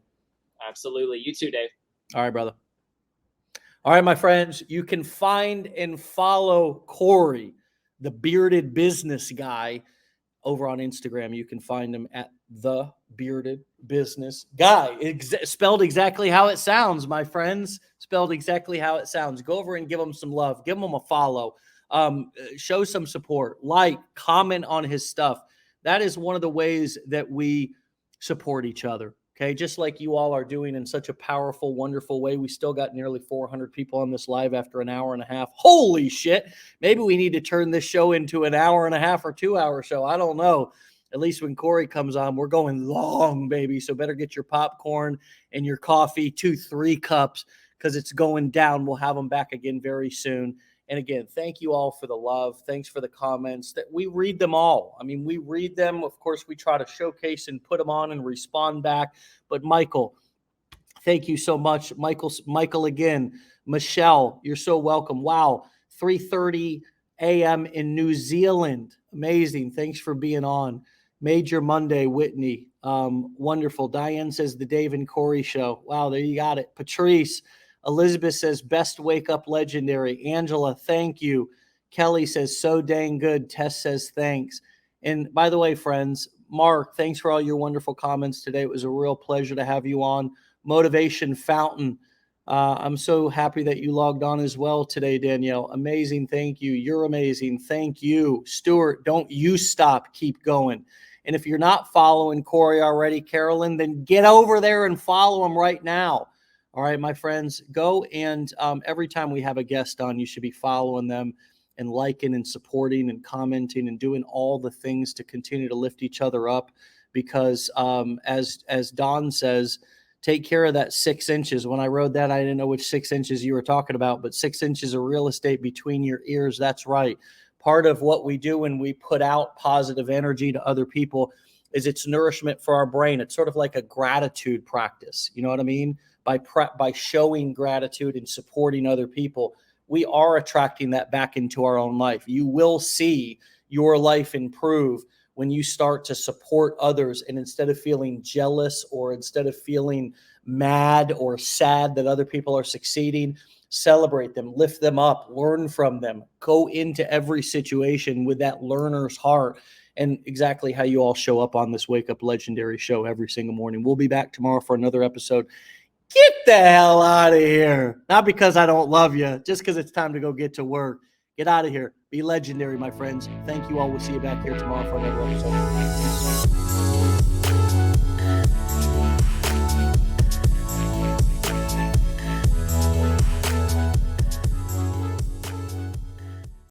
Absolutely. You too, Dave. All right, brother. All right, my friends, you can find and follow Cory, the bearded business guy, over on Instagram. You can find him at the bearded business guy. Spelled exactly how it sounds, my friends. Spelled exactly how it sounds. Go over and give him some love. Give him a follow. Show some support. Like, comment on his stuff. That is one of the ways that we support each other. Okay, just like you all are doing in such a powerful, wonderful way. We still got nearly 400 people on this live after an hour and a half. Holy shit. Maybe we need to turn this show into an hour and a half or 2 hour show. I don't know. At least when Cory comes on, we're going long, baby. So better get your popcorn and your coffee, 2-3 cups, because it's going down. We'll have them back again very soon. And again, thank you all for the love. Thanks for the comments. That we read them all. I mean, we read them. Of course, we try to showcase and put them on and respond back. But Michael, thank you so much. Michael again. Michelle, you're so welcome. Wow, 3:30 a.m. in New Zealand. Amazing. Thanks for being on. Major Monday, Whitney. Wonderful. Diane says the Dave and Cory show. Wow, there you got it. Patrice. Elizabeth says, best wake up legendary. Angela, thank you. Kelly says, so dang good. Tess says, thanks. And by the way, friends, Mark, thanks for all your wonderful comments today. It was a real pleasure to have you on. Motivation Fountain. I'm so happy that you logged on as well today, Danielle. Amazing. Thank you. You're amazing. Thank you. Stuart, don't you stop. Keep going. And if you're not following Cory already, Carolyn, then get over there and follow him right now. All right, my friends, go and every time we have a guest on, you should be following them and liking and supporting and commenting and doing all the things to continue to lift each other up. Because as Don says, take care of that 6 inches. When I wrote that, I didn't know which 6 inches you were talking about, but 6 inches of real estate between your ears. That's right. Part of what we do when we put out positive energy to other people is it's nourishment for our brain. It's sort of like a gratitude practice. You know what I mean? By showing gratitude and supporting other people, we are attracting that back into our own life. You will see your life improve when you start to support others, and instead of feeling jealous or instead of feeling mad or sad that other people are succeeding, celebrate them, lift them up, learn from them, go into every situation with that learner's heart. And exactly how you all show up on this Wake Up Legendary show every single morning. We'll be back tomorrow for another episode. Get the hell out of here. Not because I don't love you, just because it's time to go get to work. Get out of here. Be legendary, my friends. Thank you all. We'll see you back here tomorrow for another episode.